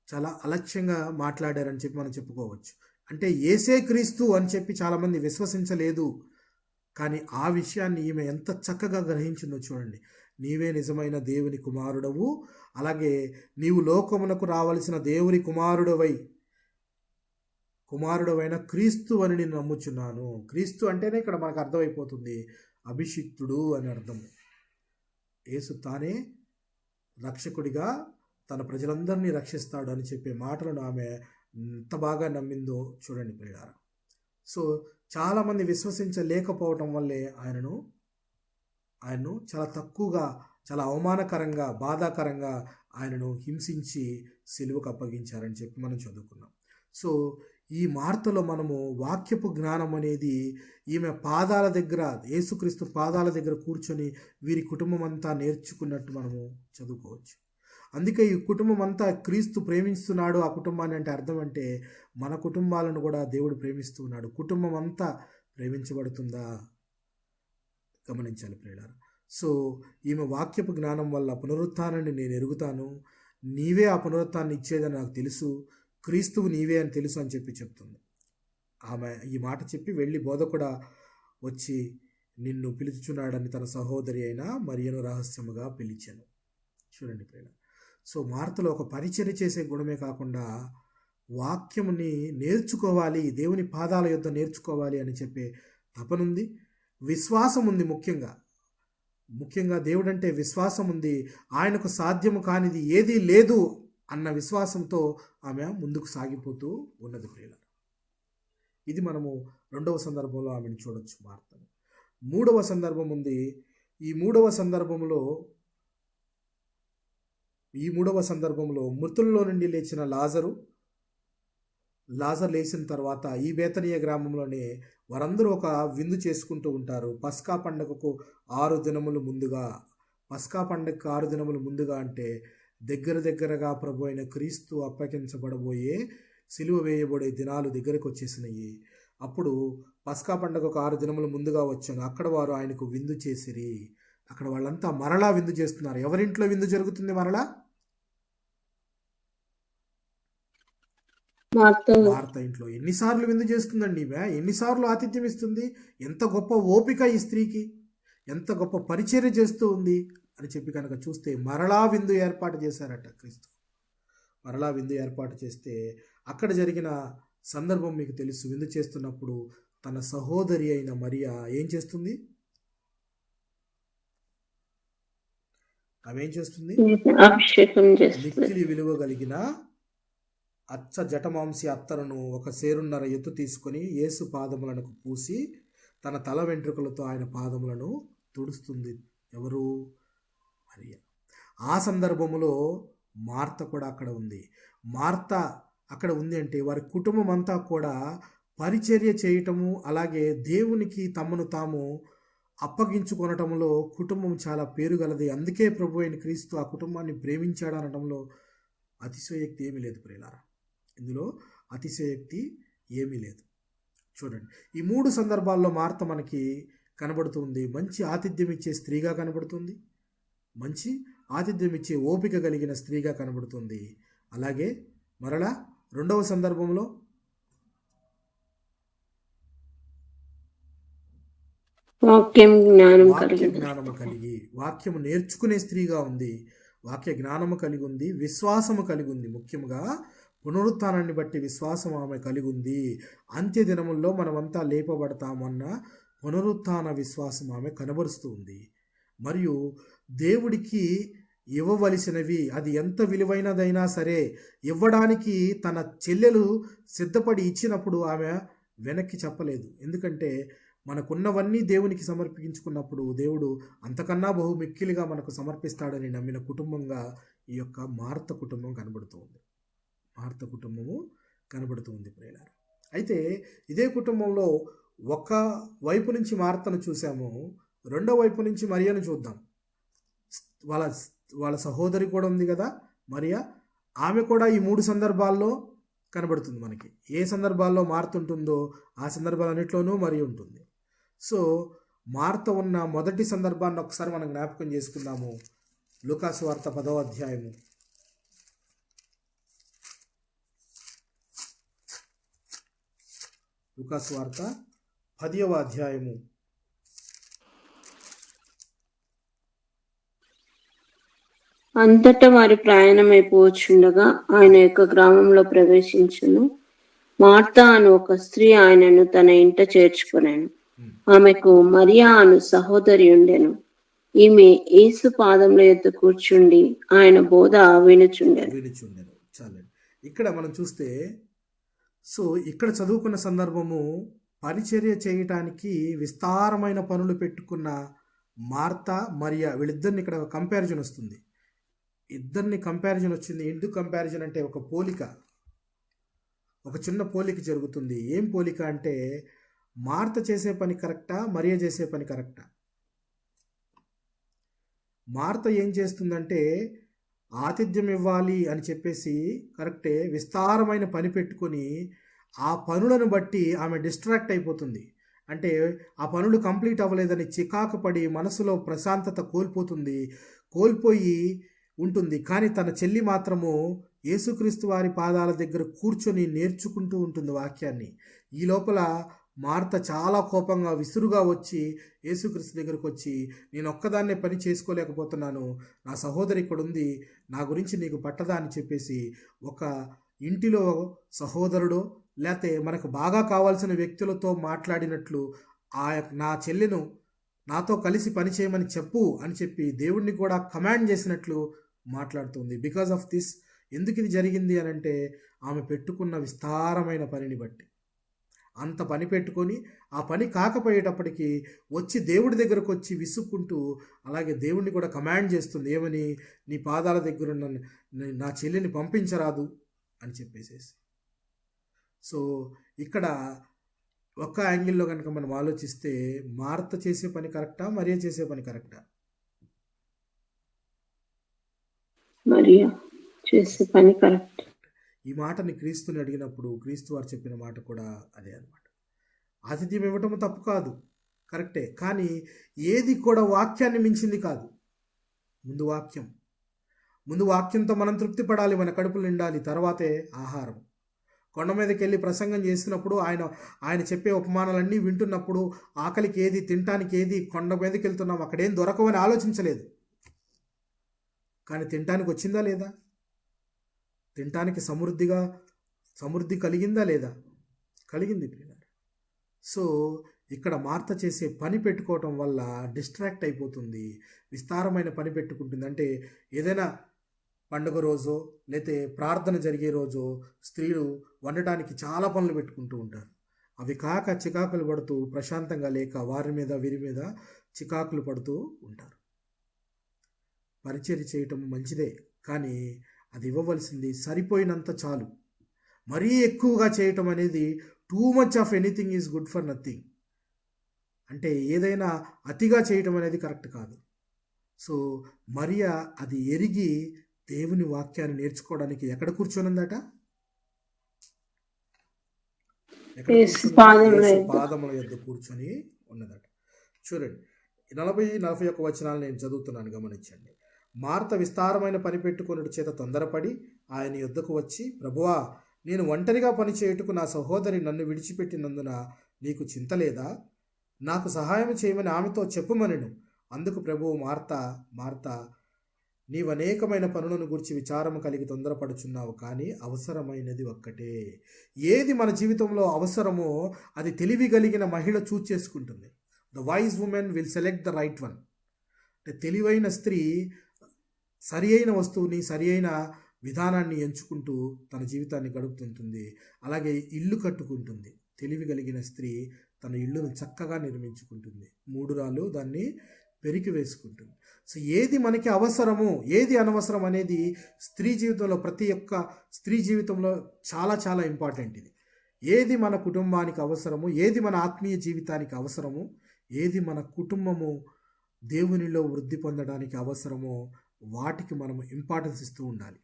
చాలా అలక్ష్యంగా మాట్లాడారని చెప్పి మనం చెప్పుకోవచ్చు. అంటే యేసే క్రీస్తు అని చెప్పి చాలామంది విశ్వసించలేదు. కానీ ఆ విషయాన్ని ఈమె ఎంత చక్కగా గ్రహించిందో చూడండి. నీవే నిజమైన దేవుని కుమారుడవు, అలాగే నీవు లోకమునకు రావలసిన దేవుని కుమారుడవైన క్రీస్తు అని నేను నమ్ముచున్నాను. క్రీస్తు అంటేనే ఇక్కడ మనకు అర్థమైపోతుంది, అభిషిక్తుడు అని అర్థం. యేసు తానే రక్షకుడిగా తన ప్రజలందరినీ రక్షిస్తాడు అని చెప్పే మాటలను ఆమె ఎంత బాగా నమ్మిందో చూడండి ప్రియులారా. సో చాలామంది విశ్వసించలేకపోవటం వల్లే ఆయనను చాలా తక్కువగా, చాలా అవమానకరంగా, బాధాకరంగా ఆయనను హింసించి సిలువకు అప్పగించారని చెప్పి మనం చదువుకున్నాం. సో ఈ మార్తలో మనము వాక్యపు జ్ఞానం అనేది ఈమె పాదాల దగ్గర, యేసుక్రీస్తు పాదాల దగ్గర కూర్చొని వీరి కుటుంబం అంతా నేర్చుకున్నట్టు మనము చదువుకోవచ్చు. అందుకే ఈ కుటుంబం అంతా క్రీస్తు ప్రేమిస్తున్నాడు. ఆ కుటుంబాన్ని అంటే అర్థం అంటే మన కుటుంబాలను కూడా దేవుడు ప్రేమిస్తున్నాడు. కుటుంబం అంతా ప్రేమించబడుతుందా గమనించాలి ప్రియులారా. సో ఈమె వాక్యపు జ్ఞానం వల్ల పునరుత్థానాన్ని నేను ఎరుగుతాను, నీవే ఆ పునరుత్థాన్ని ఇచ్చేదని నాకు తెలుసు, క్రీస్తువు నీవే అని తెలుసు అని చెప్పి చెప్తుంది. ఆమె ఈ మాట చెప్పి వెళ్ళి బోధకుడా వచ్చి నిన్ను పిలుచుచున్నాడని తన సహోదరి అయిన మరియను రహస్యముగా పిలిచాను. చూడండి ప్రియులారా. సో మార్తలో ఒక పరిచర్య చేసే గుణమే కాకుండా వాక్యముని నేర్చుకోవాలి, దేవుని పాదాల యొద్ద నేర్చుకోవాలి అని చెప్పే తపనుంది, విశ్వాసం ఉంది. ముఖ్యంగా దేవుడంటే విశ్వాసం ఉంది. ఆయనకు సాధ్యము కానిది ఏదీ లేదు అన్న విశ్వాసంతో ఆమె ముందుకు సాగిపోతూ ఉన్నది ప్రియులారా. ఇది మనము రెండవ సందర్భంలో ఆమెను చూడొచ్చు మార్తను. మూడవ సందర్భం ఉంది. ఈ మూడవ సందర్భంలో మృతుల్లో నుండి లేచిన లాజరు లేచిన తర్వాత ఈ బేతనీయ గ్రామంలోనే వారందరూ ఒక విందు చేసుకుంటూ ఉంటారు. పస్కా పండుగకు 6 దినములు ముందుగా. పస్కా పండుగకు 6 దినములు ముందుగా అంటే దగ్గరగా ప్రభు అయిన క్రీస్తు అప్పగించబడబోయే సిలువ వేయబడే దినాలు దగ్గరకు వచ్చేసినాయి. అప్పుడు పస్కా పండుగకు 6 దినములు ముందుగా వచ్చాను. అక్కడ వారు ఆయనకు విందు చేసిరి. అక్కడ వాళ్ళంతా మరలా విందు చేస్తున్నారు. ఎవరింట్లో విందు జరుగుతుంది? మరలా మార్త ఇంట్లో. ఎన్నిసార్లు విందు చేస్తుందండి ఈమె? ఎన్నిసార్లు ఆతిథ్యం ఇస్తుంది? ఎంత గొప్ప ఓపిక ఈ స్త్రీకి, ఎంత గొప్ప పరిచర్య చేస్తూ ఉంది అని చెప్పి కనుక చూస్తే మరలా విందు ఏర్పాటు చేశారట క్రీస్తు. మరలా విందు ఏర్పాటు చేస్తే అక్కడ జరిగిన సందర్భం మీకు తెలుసు. విందు చేస్తున్నప్పుడు తన సహోదరి అయిన మరియా ఏం చేస్తుంది? ఆమె ఏం చేస్తుంది? మిక్కిలి విలువ కలిగిన అచ్చ జటమాంసి అత్తరును 1 సేరున్నర ఎత్తు తీసుకొని యేసు పాదములను పూసి తన తల వెంట్రుకలతో ఆయన పాదములను తుడుస్తుంది. ఎవరు? మరియా. ఆ సందర్భములో మార్త కూడా అక్కడ ఉంది. మార్త అక్కడ ఉంది అంటే వారి కుటుంబం అంతా కూడా పరిచర్య చేయటము, అలాగే దేవునికి తమను తాము అప్పగించుకొనటంలో కుటుంబం చాలా పేరుగలది. అందుకే ప్రభు అయిన క్రీస్తు ఆ కుటుంబాన్ని ప్రేమించాడు అనడంలో అతిశయోక్తి ఏమీ లేదు ప్రియులారా. ఇందులో అతిశయోక్తి ఏమీ లేదు. చూడండి, ఈ 3 సందర్భాల్లో మార్త మనకి కనబడుతుంది. మంచి ఆతిథ్యం ఇచ్చే స్త్రీగా కనబడుతుంది, మంచి ఆతిథ్యం ఇచ్చే ఓపిక కలిగిన స్త్రీగా కనబడుతుంది. అలాగే మరలా 2వ సందర్భంలో వాక్య జ్ఞానము కలిగి, వాక్యము నేర్చుకునే స్త్రీగా ఉంది, వాక్య జ్ఞానము కలిగి ఉంది, విశ్వాసము కలిగి ఉంది. ముఖ్యంగా పునరుత్థానాన్ని బట్టి విశ్వాసం ఆమె కలిగి ఉంది. అంత్య దినముల్లో మనమంతా లేపబడతామన్న పునరుత్థాన విశ్వాసం ఆమె కనబరుస్తూ ఉంది. మరియు దేవుడికి ఇవ్వవలసినవి, అది ఎంత విలువైనదైనా సరే ఇవ్వడానికి తన చెల్లెలు సిద్ధపడి ఇచ్చినప్పుడు ఆమె వెనక్కి చెప్పలేదు. ఎందుకంటే మనకున్నవన్నీ దేవునికి సమర్పించుకున్నప్పుడు దేవుడు అంతకన్నా మిక్కిలిగా మనకు సమర్పిస్తాడని నమ్మిన కుటుంబంగా ఈ యొక్క మార్త కుటుంబం కనబడుతుంది. మార్త కుటుంబము కనబడుతుంది ప్రియులారా. అయితే ఇదే కుటుంబంలో ఒక వైపు నుంచి మార్తను చూసాము, రెండో వైపు నుంచి మరియను చూద్దాం. వాళ్ళ సహోదరి కూడా ఉంది కదా మరియా. ఆమె కూడా ఈ 3 సందర్భాల్లో కనబడుతుంది మనకి. ఏ సందర్భాల్లో మార్త ఉంటుందో ఆ సందర్భాలన్నింటిలోనూ మరి ఉంటుంది. సో మార్త ఉన్న మొదటి సందర్భాన్ని ఒకసారి మనం జ్ఞాపకం చేసుకుందాము. లూకాసు వార్త 10వ అధ్యాయము. లూకాసు వార్త 10వ అధ్యాయము. అంతటా వారి ప్రయాణమైపోవచ్చుండగా ఆయన యొక్క గ్రామంలో ప్రవేశించును. మార్త అను ఒక స్త్రీ ఆయనను తన ఇంట చేర్చుకొనెను. ఆమెకు మరియా అను సహోదరి ఉండెను. ఈమె యేసు పాదముల యొద్ద కూర్చుండి ఆయన బోధ వినుచుండెను. చాలండి. ఇక్కడ మనం చూస్తే, సో ఇక్కడ చదువుకున్న సందర్భము పరిచర్య చేయటానికి విస్తారమైన పనులు పెట్టుకున్న మార్త మరియా, వీళ్ళిద్దరిని ఇక్కడ కంపారిజన్ వస్తుంది. ఇద్దరిని కంపారిజన్ వచ్చింది. ఎందుకు కంపారిజన్ అంటే ఒక పోలిక, ఒక చిన్న పోలిక జరుగుతుంది. ఏం పోలిక అంటే మార్త చేసే పని కరెక్టా, మరియా చేసే పని కరెక్టా? మార్త ఏం చేస్తుందంటే ఆతిథ్యం ఇవ్వాలి అని చెప్పేసి కరెక్టే, విస్తారమైన పని పెట్టుకొని ఆ పనులను బట్టి ఆమె డిస్ట్రాక్ట్ అయిపోతుంది. అంటే ఆ పనులు కంప్లీట్ అవ్వలేదని చికాకు పడి మనసులో ప్రశాంతత కోల్పోయి ఉంటుంది. కానీ తన చెల్లి మాత్రము యేసుక్రీస్తు వారి పాదాల దగ్గర కూర్చొని నేర్చుకుంటూ ఉంటుంది వాక్యాన్ని. ఈ లోపల మార్త చాలా కోపంగా విసురుగా వచ్చి యేసుక్రీస్తు దగ్గరకు వచ్చి, నేను ఒక్కదాన్నే పని చేసుకోలేకపోతున్నాను, నా సహోదరి ఇక్కడ ఉంది, నా గురించి నీకు పట్టదా అని చెప్పేసి ఒక ఇంటిలో సహోదరుడు లేకపోతే మనకు బాగా కావాల్సిన వ్యక్తులతో మాట్లాడినట్లు నా చెల్లెను నాతో కలిసి పని చేయమని చెప్పు అని చెప్పి దేవుడిని కూడా కమాండ్ చేసినట్లు మాట్లాడుతుంది. బికాజ్ ఆఫ్ దిస్, ఎందుకు ఇది జరిగింది అని అంటే ఆమె పెట్టుకున్న విస్తారమైన పనిని బట్టి. అంత పని పెట్టుకొని ఆ పని కాకపోయేటప్పటికి వచ్చి దేవుడి దగ్గరకు వచ్చి విసుక్కుంటూ అలాగే దేవుణ్ణి కూడా కమాండ్ చేస్తుంది, ఏమని, నీ పాదాల దగ్గర ఉన్న నా చెల్లిని పంపించరాదు అని చెప్పేసేసి. సో ఇక్కడ ఒక్క యాంగిల్లో కనుక మనం ఆలోచిస్తే మార్త చేసే పని కరెక్టా, మరియ చేసే పని కరెక్టా? మరియా చేసే పని కరెక్ట్. ఈ మాటని క్రీస్తుని అడిగినప్పుడు క్రీస్తు వారు చెప్పిన మాట కూడా అదే అనమాట. ఆతిథ్యం ఇవ్వటం తప్పు కాదు, కరెక్టే, కానీ ఏది కూడా వాక్యాన్ని మించింది కాదు. ముందు వాక్యంతో మనం తృప్తి పడాలి, మన కడుపులు నిండాలి, తర్వాతే ఆహారం. కొండ మీదకి వెళ్ళి ప్రసంగం చేసినప్పుడు ఆయన చెప్పే ఉపమానాలన్నీ వింటున్నప్పుడు ఆకలికి ఏది, తినటానికి ఏది, కొండ మీదకి వెళ్తున్నాం అక్కడేం దొరకవని ఆలోచించలేదు. కానీ తినటానికి వచ్చిందా లేదా? తినటానికి సమృద్ధి కలిగిందా లేదా? కలిగింది ప్రియులారా. సో ఇక్కడ మార్త చేసే పని పెట్టుకోవటం వల్ల డిస్ట్రాక్ట్ అయిపోతుంది, విస్తారమైన పని పెట్టుకుంటుంది. అంటే ఏదైనా పండుగ రోజో లేతే ప్రార్థన జరిగే రోజో స్త్రీలు వండటానికి చాలా పనులు పెట్టుకుంటూ ఉంటారు. అవి కాక చికాకులు పడుతూ ప్రశాంతంగా లేక వారి మీద వీరి మీద చికాకులు పడుతూ ఉంటారు. పరిచర్య చేయటం మంచిదే, కానీ అది ఇవ్వవలసింది సరిపోయినంత చాలు. మరీ ఎక్కువగా చేయటం అనేది too much of anything is good for nothing. అంటే ఏదైనా అతిగా చేయటం అనేది కరెక్ట్ కాదు. సో మరియా అది ఎరిగి దేవుని వాక్యాన్ని నేర్చుకోవడానికి ఎక్కడ కూర్చొనుందట? పాదముల యొద్ద కూర్చొని ఉన్నదట. చూడండి 40-41 వచనాలు నేను చదువుతున్నాను, గమనించండి. మార్త విస్తారమైన పని పెట్టుకొనుట చేత తొందరపడి ఆయన యొద్దకు వచ్చి, ప్రభువా, నేను ఒంటరిగా పని చేయుటకు నా సహోదరి నన్ను విడిచిపెట్టినందున నీకు చింత లేదా? నాకు సహాయం చేయమని ఆమెతో చెప్పుమనెను. అందుకు ప్రభువు, మార్తా, నీవనేకమైన పనులను గురించి విచారము కలిగి తొందరపడుచున్నావు, కానీ అవసరమైనది ఒక్కటే. ఏది మన జీవితంలో అవసరమో అది తెలివి కలిగిన మహిళ చూజ్ చేసుకుంటుంది. The wise women will select the right one. అంటే తెలివైన స్త్రీ సరి అయిన వస్తువుని, సరి అయిన విధానాన్ని ఎంచుకుంటూ తన జీవితాన్ని గడుపుతుంటుంది. అలాగే ఇల్లు కట్టుకుంటుంది. తెలివి కలిగిన స్త్రీ తన ఇల్లును చక్కగా నిర్మించుకుంటుంది. మూడురాలు దాన్ని పెరికి వేసుకుంటుంది. సో ఏది మనకి అవసరము, ఏది అనవసరం అనేది స్త్రీ జీవితంలో, ప్రతి ఒక్క స్త్రీ జీవితంలో చాలా చాలా ఇంపార్టెంట్. ఇది ఏది మన కుటుంబానికి అవసరము, ఏది మన ఆత్మీయ జీవితానికి అవసరము, ఏది మన కుటుంబము దేవునిలో వృద్ధి పొందడానికి అవసరమో వాటికి మనం ఇంపార్టెన్స్ ఇస్తూ ఉండాలి.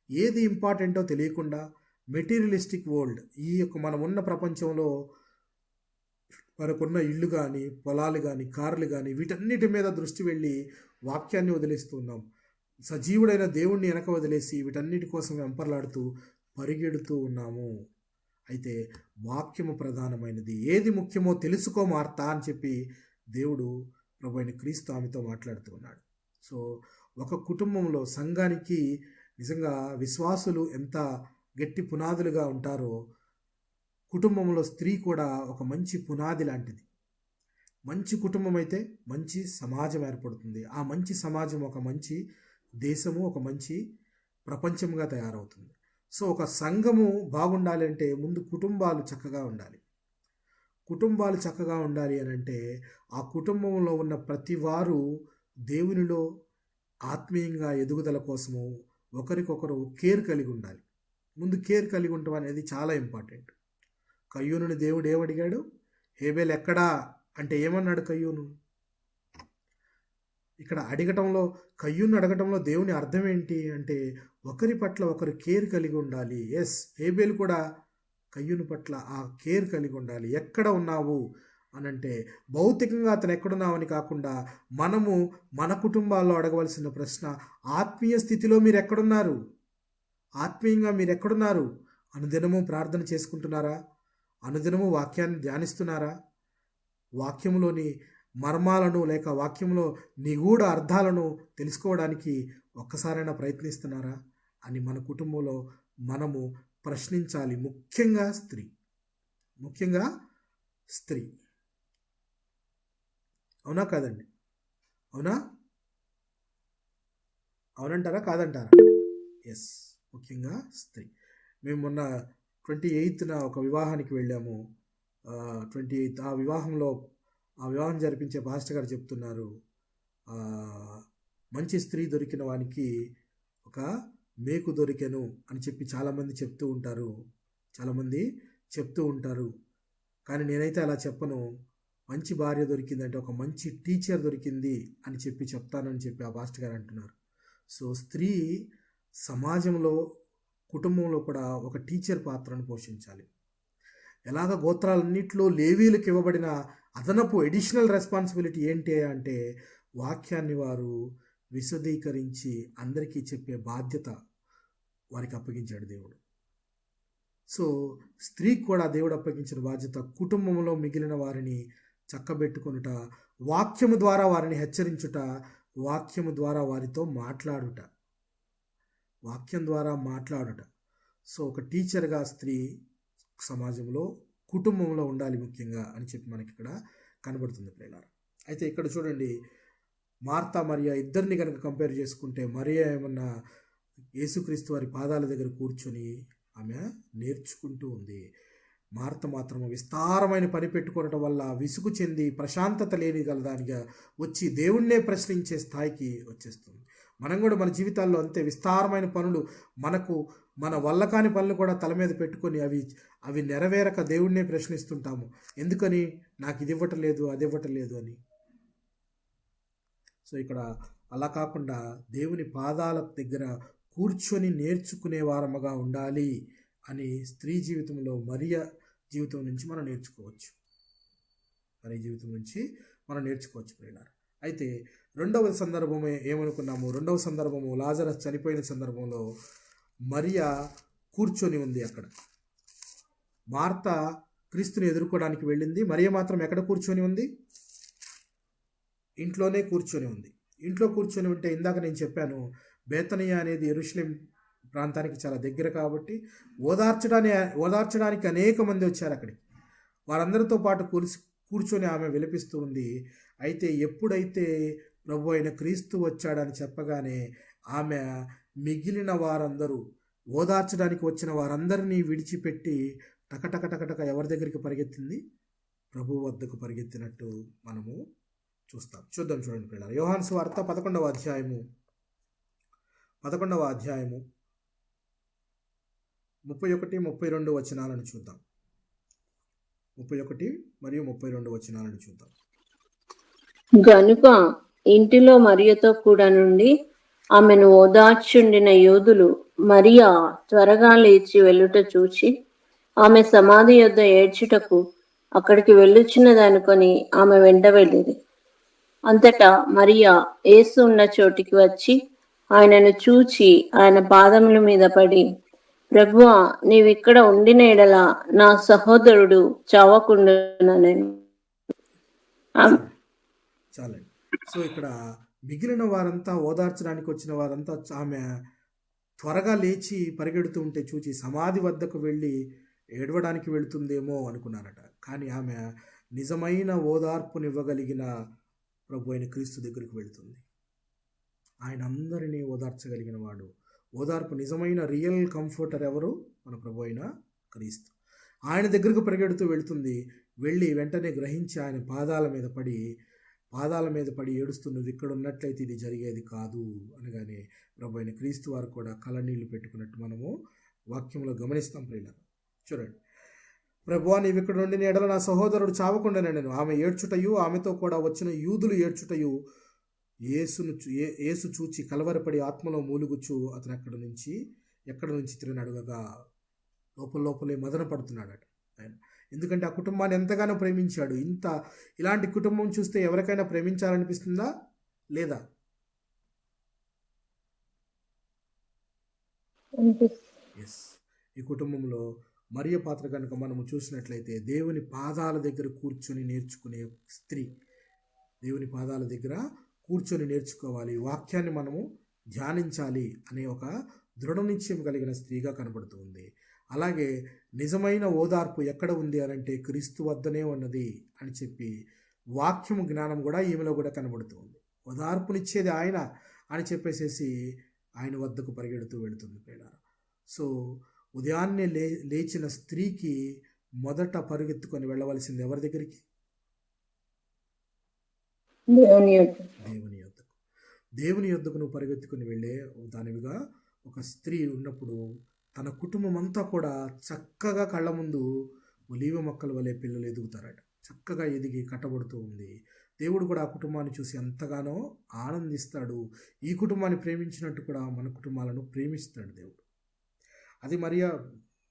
ఏది ఇంపార్టెంటో తెలియకుండా మెటీరియలిస్టిక్ వరల్డ్, ఈ యొక్క మనం ఉన్న ప్రపంచంలో మనకున్న ఇల్లు కానీ, పొలాలు కానీ, కార్లు కానీ, వీటన్నిటి మీద దృష్టి వెళ్ళి వాక్యాన్ని వదిలేస్తున్నాం. సజీవుడైన దేవుణ్ణి వెనక వదిలేసి వీటన్నిటి కోసం వెంపర్లాడుతూ పరిగెడుతూ ఉన్నాము. అయితే వాక్యము ప్రధానమైనది. ఏది ముఖ్యమో తెలుసుకో మార్తా అని చెప్పి దేవుడు ప్రభు అయిన క్రీస్తు ఆమెతో మాట్లాడుతూ ఉన్నాడు. సో ఒక కుటుంబంలో, సంఘానికి నిజంగా విశ్వాసులు ఎంత గట్టి పునాదులుగా ఉంటారో, కుటుంబంలో స్త్రీ కూడా ఒక మంచి పునాది లాంటిది. మంచి కుటుంబం అయితే మంచి సమాజం ఏర్పడుతుంది. ఆ మంచి సమాజం ఒక మంచి దేశము, ఒక మంచి ప్రపంచంగా తయారవుతుంది. సో ఒక సంఘము బాగుండాలి అంటే ముందు కుటుంబాలు చక్కగా ఉండాలి. కుటుంబాలు చక్కగా ఉండాలి అని అంటే ఆ కుటుంబంలో ఉన్న ప్రతి వారు దేవునిలో ఆత్మీయంగా ఎదుగుదల కోసము ఒకరికొకరు కేర్ కలిగి ఉండాలి. ముందు కేర్ కలిగి ఉండటం అనేది చాలా ఇంపార్టెంట్. కయ్యూనుని దేవుడు ఏమడిగాడు? హేబేల్ ఎక్కడా అంటే ఏమన్నాడు కయ్యూను? ఇక్కడ కయ్యూను అడగటంలో దేవుని అర్థం ఏంటి అంటే ఒకరి పట్ల ఒకరు కేర్ కలిగి ఉండాలి. ఎస్, హేబేల్ కూడా కయ్యూను పట్ల ఆ కేర్ కలిగి ఉండాలి. ఎక్కడ ఉన్నావు అని అంటే భౌతికంగా అతను ఎక్కడున్నావని కాకుండా మనము మన కుటుంబాల్లో అడగవలసిన ప్రశ్న, ఆత్మీయ స్థితిలో మీరు ఎక్కడున్నారు? ఆత్మీయంగా మీరు ఎక్కడున్నారు? అనుదినము ప్రార్థన చేసుకుంటున్నారా? అనుదినము వాక్యాన్ని ధ్యానిస్తున్నారా? వాక్యంలోని మర్మాలను లేక వాక్యంలో నిగూఢ అర్థాలను తెలుసుకోవడానికి ఒక్కసారైనా ప్రయత్నిస్తున్నారా అని మన కుటుంబంలో మనము ప్రశ్నించాలి. ముఖ్యంగా స్త్రీ. అవునా కాదండి? అవునంటారా కాదంటారా? ఎస్, ముఖ్యంగా స్త్రీ. మేము మొన్న 28న ఒక వివాహానికి వెళ్ళాము. 28 ఆ వివాహం జరిపించే పాస్టర్ గారు చెప్తున్నారు, ఆ, మంచి స్త్రీ దొరికిన వానికి ఒక మేకు దొరికెను అని చెప్పి చాలామంది చెప్తూ ఉంటారు. కానీ నేనైతే అలా చెప్పను. మంచి భార్య దొరికిందంటే ఒక మంచి టీచర్ దొరికింది అని చెప్పి చెప్తానని చెప్పి ఆ పాస్టర్ గారు అంటున్నారు. సో స్త్రీ సమాజంలో, కుటుంబంలో కూడా ఒక టీచర్ పాత్రను పోషించాలి. ఎలాగ గోత్రాలన్నింటిలో లేవీలకు ఇవ్వబడిన అదనపు ఎడిషనల్ రెస్పాన్సిబిలిటీ ఏంటి అంటే వాక్యాన్ని వారు విశదీకరించి అందరికీ చెప్పే బాధ్యత వారికి అప్పగించాడు దేవుడు. సో స్త్రీకి కూడా దేవుడు అప్పగించిన బాధ్యత కుటుంబంలో మిగిలిన వారిని చక్కబెట్టుకొనుట, వాక్యము ద్వారా వారిని హెచ్చరించుట, వాక్యము ద్వారా వారితో మాట్లాడుట. సో ఒక టీచర్గా స్త్రీ సమాజంలో, కుటుంబంలో ఉండాలి ముఖ్యంగా అని చెప్పి మనకి ఇక్కడ కనబడుతుంది ప్రియులారా. అయితే ఇక్కడ చూడండి, మార్తా మరియా ఇద్దరిని కనుక కంపేర్ చేసుకుంటే, మరియా ఏమన్నా యేసుక్రీస్తు వారి పాదాల దగ్గర కూర్చొని ఆమె నేర్చుకుంటూ ఉంది. మార్త మాత్రం విస్తారమైన పని పెట్టుకోవడం వల్ల విసుగు చెంది ప్రశాంతత లేని గలదానిగా వచ్చి దేవుణ్ణే ప్రశ్నించే స్థాయికి వచ్చేస్తుంది. మనం కూడా మన జీవితాల్లో అంతే, విస్తారమైన పనులు, మన వల్ల కాని పనులు కూడా తల మీద పెట్టుకొని అవి నెరవేరక దేవుణ్ణే ప్రశ్నిస్తుంటాము. ఎందుకని? నాకు ఇది ఇవ్వటం లేదు, అది ఇవ్వటం లేదు అని. సో ఇక్కడ అలా కాకుండా దేవుని పాదాల దగ్గర కూర్చొని నేర్చుకునే వారముగా ఉండాలి అని స్త్రీ జీవితంలో మరియ జీవితం నుంచి మనం నేర్చుకోవచ్చు ప్రియులారా. అయితే రెండవ సందర్భము ఏమనుకున్నాము? రెండవ సందర్భము లాజరస్ చనిపోయిన సందర్భంలో మరియ కూర్చొని ఉంది. అక్కడ మార్త క్రీస్తుని ఎదుర్కోవడానికి వెళ్ళింది. మరియ మాత్రం ఎక్కడ కూర్చొని ఉంది? ఇంట్లోనే కూర్చొని ఉంది. ఇంట్లో కూర్చొని ఉంటే ఇందాక నేను చెప్పాను, బేతనియా అనేది యెరూషలేం ప్రాంతానికి చాలా దగ్గర కాబట్టి ఓదార్చడానికి అనేక మంది వచ్చారు అక్కడికి. వారందరితో పాటు కూర్చొని ఆమె విలపిస్తూ ఉంది. అయితే ఎప్పుడైతే ప్రభు అయిన క్రీస్తు వచ్చాడని చెప్పగానే ఆమె మిగిలిన వారందరూ, ఓదార్చడానికి వచ్చిన వారందరినీ విడిచిపెట్టి టకటక ఎవరి దగ్గరికి పరిగెత్తింది? ప్రభు వద్దకు పరిగెత్తినట్టు మనము చూద్దాం. చూడండి పిల్లలు, యోహాను సువార్త 11వ అధ్యాయము 31-32 వచనాలను చూద్దాం. 31 మరియు 32 వచనాలను చూద్దాం. గనుక ఇంటిలో మరియతో కూడా నుండి ఆమెను ఓదార్చుండిన యూదులు మరియా త్వరగా లేచి వెళ్ళుట చూచి ఆమె సమాధి యొద్ద ఏడ్చుటకు అక్కడికి వెళ్ళుచున్నదనుకొని ఆమె వెంట వెళ్ళింది. అంతటా మరియా యేసు ఉన్న చోటికి వచ్చి ఆయనను చూచి ఆయన పాదముల మీద పడి, ప్రభువా, నీవిక్కడ ఉండిన ఎడల నా సహోదరుడు చావకుండుననెను. చాలండి. సో ఇక్కడ మిగిలిన వారంతా, ఓదార్చడానికి వచ్చిన వారంతా ఆమె త్వరగా లేచి పరిగెడుతూ ఉంటే చూచి సమాధి వద్దకు వెళ్ళి ఏడవడానికి వెళుతుందేమో అనుకున్నారట. కానీ ఆమె నిజమైన ఓదార్పునివ్వగలిగిన ప్రభు అయిన క్రీస్తు దగ్గరికి వెళుతుంది. ఆయన అందరినీ ఓదార్చగలిగిన వాడు. ఓదార్పు నిజమైన రియల్ కంఫర్టర్ ఎవరు? మన ప్రభు అయిన క్రీస్తు. ఆయన దగ్గరకు పరిగెడుతూ వెళుతుంది. వెళ్ళి వెంటనే గ్రహించి ఆయన పాదాల మీద పడి ఏడుస్తూ, నువ్వు ఇక్కడ ఉన్నట్లయితే ఇది జరిగేది కాదు అనగానే ప్రభు అయిన క్రీస్తు వారు కూడా కళ్ళనీళ్ళు పెట్టుకున్నట్టు మనము వాక్యంలో గమనిస్తాం ప్రియులారా. చూడండి, ప్రభువా, నీవు ఇక్కడ నుండి ఎడల నా సహోదరుడు చావకుండా నేను ఆమె ఏడ్చుటయు ఆమెతో కూడా వచ్చిన యూదులు ఏడ్చుటయు యేసు చూచి కలవరపడి ఆత్మలో మూలుగుచ్చు అతను ఎక్కడ నుంచి తిరిగి అడుగగా లోపలే మదన పడుతున్నాడట ఆయన. ఎందుకంటే ఆ కుటుంబాన్ని ఎంతగానో ప్రేమించాడు. ఇలాంటి కుటుంబం చూస్తే ఎవరికైనా ప్రేమించాలనిపిస్తుందా? లేదా? ఎస్. ఈ కుటుంబంలో మరియ పాత్ర కనుక మనము చూసినట్లయితే దేవుని పాదాల దగ్గర కూర్చొని నేర్చుకునే స్త్రీ, దేవుని పాదాల దగ్గర కూర్చొని నేర్చుకోవాలి, వాక్యాన్ని మనము ధ్యానించాలి అనే ఒక దృఢ నిశ్చయం కలిగిన స్త్రీగా కనబడుతుంది. అలాగే నిజమైన ఓదార్పు ఎక్కడ ఉంది అనంటే క్రీస్తు వద్దనే ఉన్నది అని చెప్పి వాక్యము జ్ఞానం కూడా ఈమెలో కూడా కనబడుతుంది. ఓదార్పునిచ్చేది ఆయన అని చెప్పేసేసి ఆయన వద్దకు పరిగెడుతూ వెళుతుంది పిల్లలు. సో ఉదయాన్నే లేచిన స్త్రీకి మొదట పరుగెత్తుకొని వెళ్ళవలసింది ఎవరి దగ్గరికి? దేవుని యొద్ద. దేవుని యొద్దకు. దేవుని యొద్దకు నువ్వు పరిగెత్తుకుని వెళ్ళే దానివిగా ఒక స్త్రీ ఉన్నప్పుడు తన కుటుంబం అంతా కూడా చక్కగా కళ్ళ ముందు ఒలీవ మొక్కల వలె పిల్లలు ఎదుగుతారట. చక్కగా ఎదిగి కట్టబడుతూ ఉంది. దేవుడు కూడా ఆ కుటుంబాన్ని చూసి ఎంతగానో ఆనందిస్తాడు. ఈ కుటుంబాన్ని ప్రేమించినట్టు కూడా మన కుటుంబాలను ప్రేమిస్తాడు దేవుడు. అది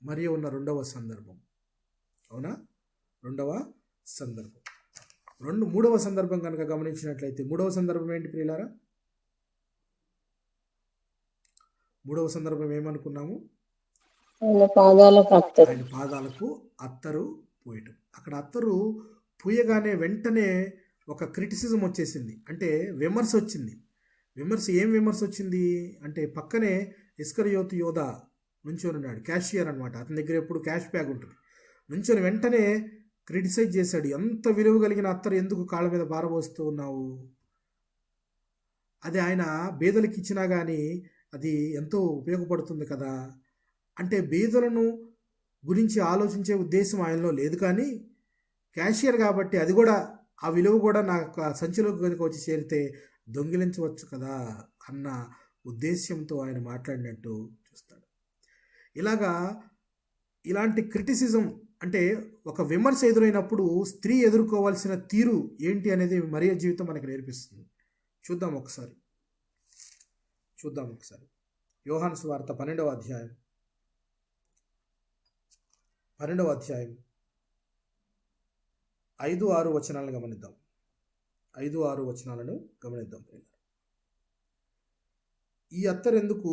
మరియ ఉన్న రెండవ సందర్భం. అవునా? రెండవ సందర్భం. మూడవ సందర్భం కనుక గమనించినట్లయితే, మూడవ సందర్భం ఏంటి ప్రియులారా? మూడవ సందర్భం ఏమనుకున్నాము? ఆయన పాదాలకు అత్తరు పోయటం. అక్కడ అత్తరు పూయగానే వెంటనే ఒక క్రిటిసిజం వచ్చేసింది, అంటే విమర్శ వచ్చింది. ఏం విమర్శ వచ్చింది అంటే, పక్కనే ఇస్కరియోతు యోధ నుంచొని ఉన్నాడు, క్యాషియర్ అనమాట. అతని దగ్గర ఎప్పుడు క్యాష్ బ్యాగ్ ఉంటుంది. నుంచొని వెంటనే క్రిటిసైజ్ చేశాడు. ఎంత విలువ కలిగిన అత్తరు ఎందుకు కాళ్ళ మీద పారబోస్తూ ఉన్నావు? అది ఆయన బీదలకు ఇచ్చినా కానీ అది ఎంతో ఉపయోగపడుతుంది కదా. అంటే బీదలను గురించి ఆలోచించే ఉద్దేశం ఆయనలో లేదు, కానీ క్యాషియర్ కాబట్టి అది కూడా, ఆ విలువ కూడా నాకు సంచిలోకి కనుక వచ్చి చేరితే దొంగిలించవచ్చు కదా అన్న ఉద్దేశ్యంతో ఆయన మాట్లాడినట్టు చూస్తాడు. ఇలాంటి క్రిటిసిజం, అంటే ఒక విమర్శ ఎదురైనప్పుడు స్త్రీ ఎదుర్కోవాల్సిన తీరు ఏంటి అనేది మరియ జీవితం మనకు నేర్పిస్తుంది. చూద్దాం ఒకసారి. యోహాను సువార్త 12వ అధ్యాయం 5-6 వచనాలను గమనిద్దాం. 5-6 వచనాలను గమనిద్దాం. ఈ అత్తరెందుకు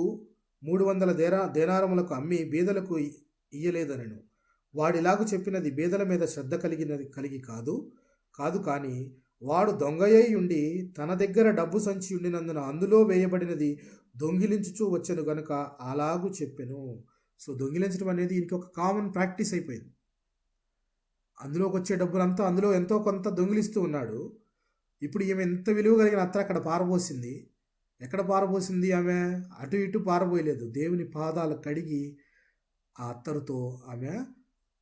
300 దేనారములకు అమ్మి బీదలకు ఇయ్యలేదనెను. వాడిలాగు చెప్పినది బీదల మీద శ్రద్ధ కలిగి కాదు కానీ వాడు దొంగయ్య ఉండి తన దగ్గర డబ్బు సంచి ఉండినందున అందులో వేయబడినది దొంగిలించుచూ వచ్చెను గనుక అలాగూ చెప్పెను. సో దొంగిలించడం అనేది ఇంక ఒక కామన్ ప్రాక్టీస్ అయిపోయింది. అందులోకి వచ్చే డబ్బులంతా అందులో ఎంతో కొంత దొంగిలిస్తూ ఉన్నాడు. ఇప్పుడు ఈమె ఎంత విలువ కలిగిన అత్త అక్కడ పారబోసింది. ఎక్కడ పారబోసింది? ఆమె అటు ఇటు పారబోయలేదు. దేవుని పాదాలు కడిగి ఆ అత్తరుతో ఆమె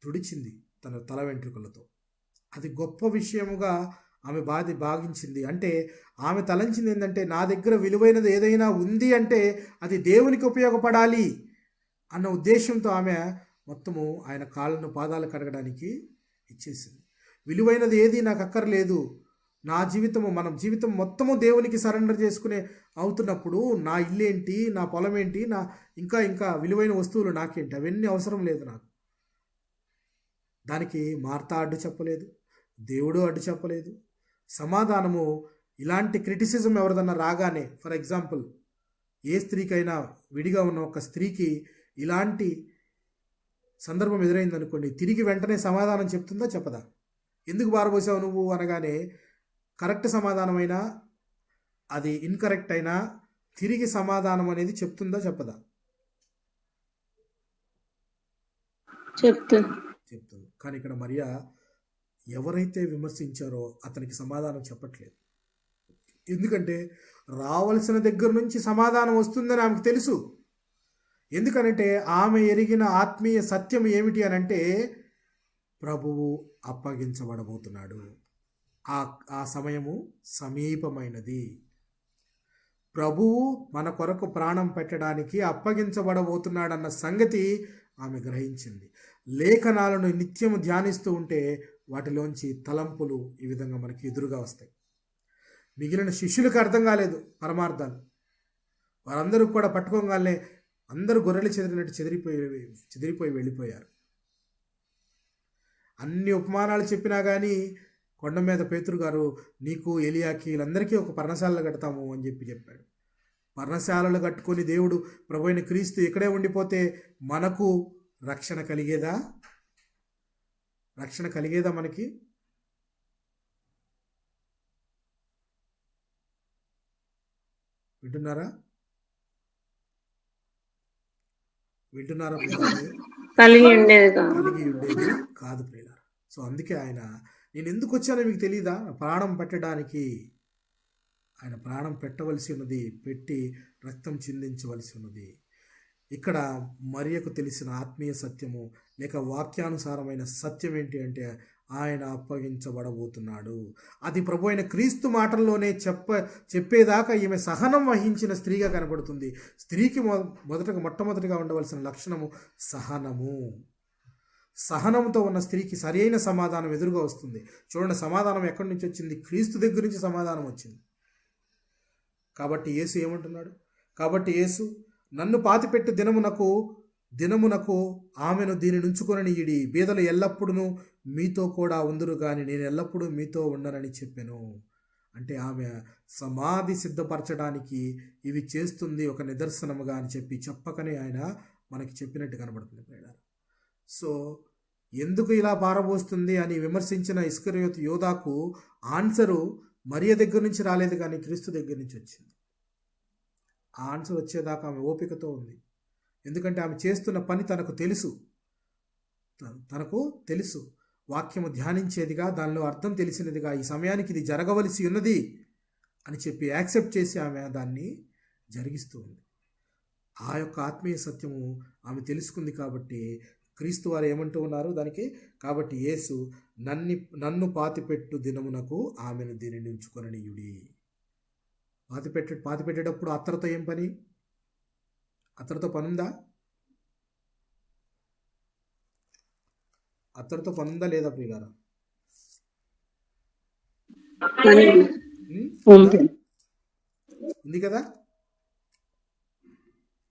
తుడిచింది తన తల వెంట్రుకలతో. అది గొప్ప విషయముగా ఆమె భావించింది. అంటే ఆమె తలంచింది ఏంటంటే, నా దగ్గర విలువైనది ఏదైనా ఉంది అంటే అది దేవునికి ఉపయోగపడాలి అన్న ఉద్దేశంతో ఆమె మొత్తము ఆయన కాళ్ళను పాదాలు కడగడానికి ఇచ్చేసింది. విలువైనది ఏది నాకు అక్కర్లేదు, మన జీవితం మొత్తము దేవునికి సరెండర్ చేసుకునే అవుతున్నప్పుడు నా ఇల్లు ఏంటి, నా పొలం ఏంటి, నా ఇంకా విలువైన వస్తువులు నాకేంటి, అవన్నీ అవసరం లేదు నాకు. దానికి మార్తా అడ్డు చెప్పలేదు, దేవుడు అడ్డు చెప్పలేదు. సమాధానము, ఇలాంటి క్రిటిసిజం ఎవరిదన్నా రాగానే, ఫర్ ఎగ్జాంపుల్ ఏ స్త్రీకైనా, విడిగా ఉన్న ఒక స్త్రీకి ఇలాంటి సందర్భం ఎదురైందనుకోండి, తిరిగి వెంటనే సమాధానం చెప్తుందా చెప్పదా? ఎందుకు పారబోసావు నువ్వు అనగానే కరెక్ట్ సమాధానమైనా అది ఇన్కరెక్ట్ అయినా తిరిగి సమాధానం అనేది చెప్తుందా చెప్పదా? చెప్తుంది. కానీ ఇక్కడ మరియా ఎవరైతే విమర్శించారో అతనికి సమాధానం చెప్పట్లేదు. ఎందుకంటే రావలసిన దగ్గర నుంచి సమాధానం వస్తుందని ఆమెకు తెలుసు. ఎందుకనంటే ఆమె ఎరిగిన ఆత్మీయ సత్యం ఏమిటి అనంటే, ప్రభువు అప్పగించబడబోతున్నాడు, ఆ సమయము సమీపమైనది, ప్రభువు మన కొరకు ప్రాణం పెట్టడానికి అప్పగించబడబోతున్నాడన్న సంగతి ఆమె గ్రహించింది. లేఖనాలను నిత్యము ధ్యానిస్తూ ఉంటే వాటిలోంచి తలంపులు ఈ విధంగా మనకి ఎదురుగా వస్తాయి. మిగిలిన శిష్యులకు అర్థం కాలేదు పరమార్థాలు. వారందరూ కూడా పట్టుకోగానే అందరూ గొర్రెలు చెదిరినట్టు చెదిరిపోయి వెళ్ళిపోయారు. అన్ని ఉపమానాలు చెప్పినా కానీ కొండ మీద పేతురు గారు, నీకు ఎలియాకి వీళ్ళందరికీ ఒక పర్ణశాలలో కడతాము అని చెప్పాడు. పర్ణశాలలు కట్టుకొని దేవుడు ప్రభు అయిన క్రీస్తు ఇక్కడే ఉండిపోతే మనకు రక్షణ కలిగేదా? మనకి? వింటున్నారా? కలిగి ఉండేది కాదు ప్రియులారా. సో అందుకే ఆయన, నేను ఎందుకు వచ్చానో మీకు తెలీదా? ప్రాణం పెట్టడానికి. ఆయన ప్రాణం పెట్టవలసి ఉన్నది, పెట్టి రక్తం చిందించవలసి ఉన్నది. ఇక్కడ మరియకు తెలిసిన ఆత్మీయ సత్యము లేక వాక్యానుసారమైన సత్యం ఏంటి అంటే ఆయన అప్పగించబడబోతున్నాడు. అది ప్రభు అయిన క్రీస్తు మాటల్లోనే చెప్పేదాకా ఈమె సహనం వహించిన స్త్రీగా కనబడుతుంది. స్త్రీకి మొట్టమొదటిగా ఉండవలసిన లక్షణము సహనము. సహనంతో ఉన్న స్త్రీకి సరైన సమాధానం ఎదురుగా వస్తుంది. చూడండి, సమాధానం ఎక్కడి నుంచి వచ్చింది? క్రీస్తు దగ్గర నుంచి సమాధానం వచ్చింది. కాబట్టి యేసు ఏమంటున్నాడు? కాబట్టి యేసు, నన్ను పాతిపెట్టు దినమునకు ఆమెను దీని నుంచుకొననీయుడి, బీదలు ఎల్లప్పుడూ మీతో కూడా ఉందురు గాని నేను ఎల్లప్పుడూ మీతో ఉండనని చెప్పాను. అంటే ఆమె సమాధి సిద్ధపరచడానికి ఇవి చేస్తుంది ఒక నిదర్శనముగా అని చెప్పకనే ఆయన మనకి చెప్పినట్టు కనబడుతుంది. సో ఎందుకు ఇలా పారబోస్తుంది అని విమర్శించిన ఇస్కరియోతు యోధాకు ఆన్సరు మరియ దగ్గర నుంచి రాలేదు, కానీ క్రీస్తు దగ్గర నుంచి వచ్చింది. ఆ ఆన్సర్ వచ్చేదాకా ఆమె ఓపికతో ఉంది. ఎందుకంటే ఆమె చేస్తున్న పని తనకు తెలుసు. వాక్యము ధ్యానించేదిగా, దానిలో అర్థం తెలిసినదిగా, ఈ సమయానికి ఇది జరగవలసి ఉన్నది అని చెప్పి యాక్సెప్ట్ చేసి ఆమె దాన్ని జరిగిస్తూ ఉంది. ఆ యొక్క ఆత్మీయ సత్యము ఆమె తెలుసుకుంది. కాబట్టి క్రీస్తు వారు ఏమంటూ ఉన్నారు దానికి? కాబట్టి యేసు, నన్ను పాతిపెట్టు దినమునకు ఆమెను దీని ఉంచుకొననీయుడి. పాతిపెట్టేటప్పుడు అత్తరుతో ఏం పని? అత్తరుతో పనుందా? అత్తరుతో పనుందా లేదా ప్రియులారా? ఉంది కదా,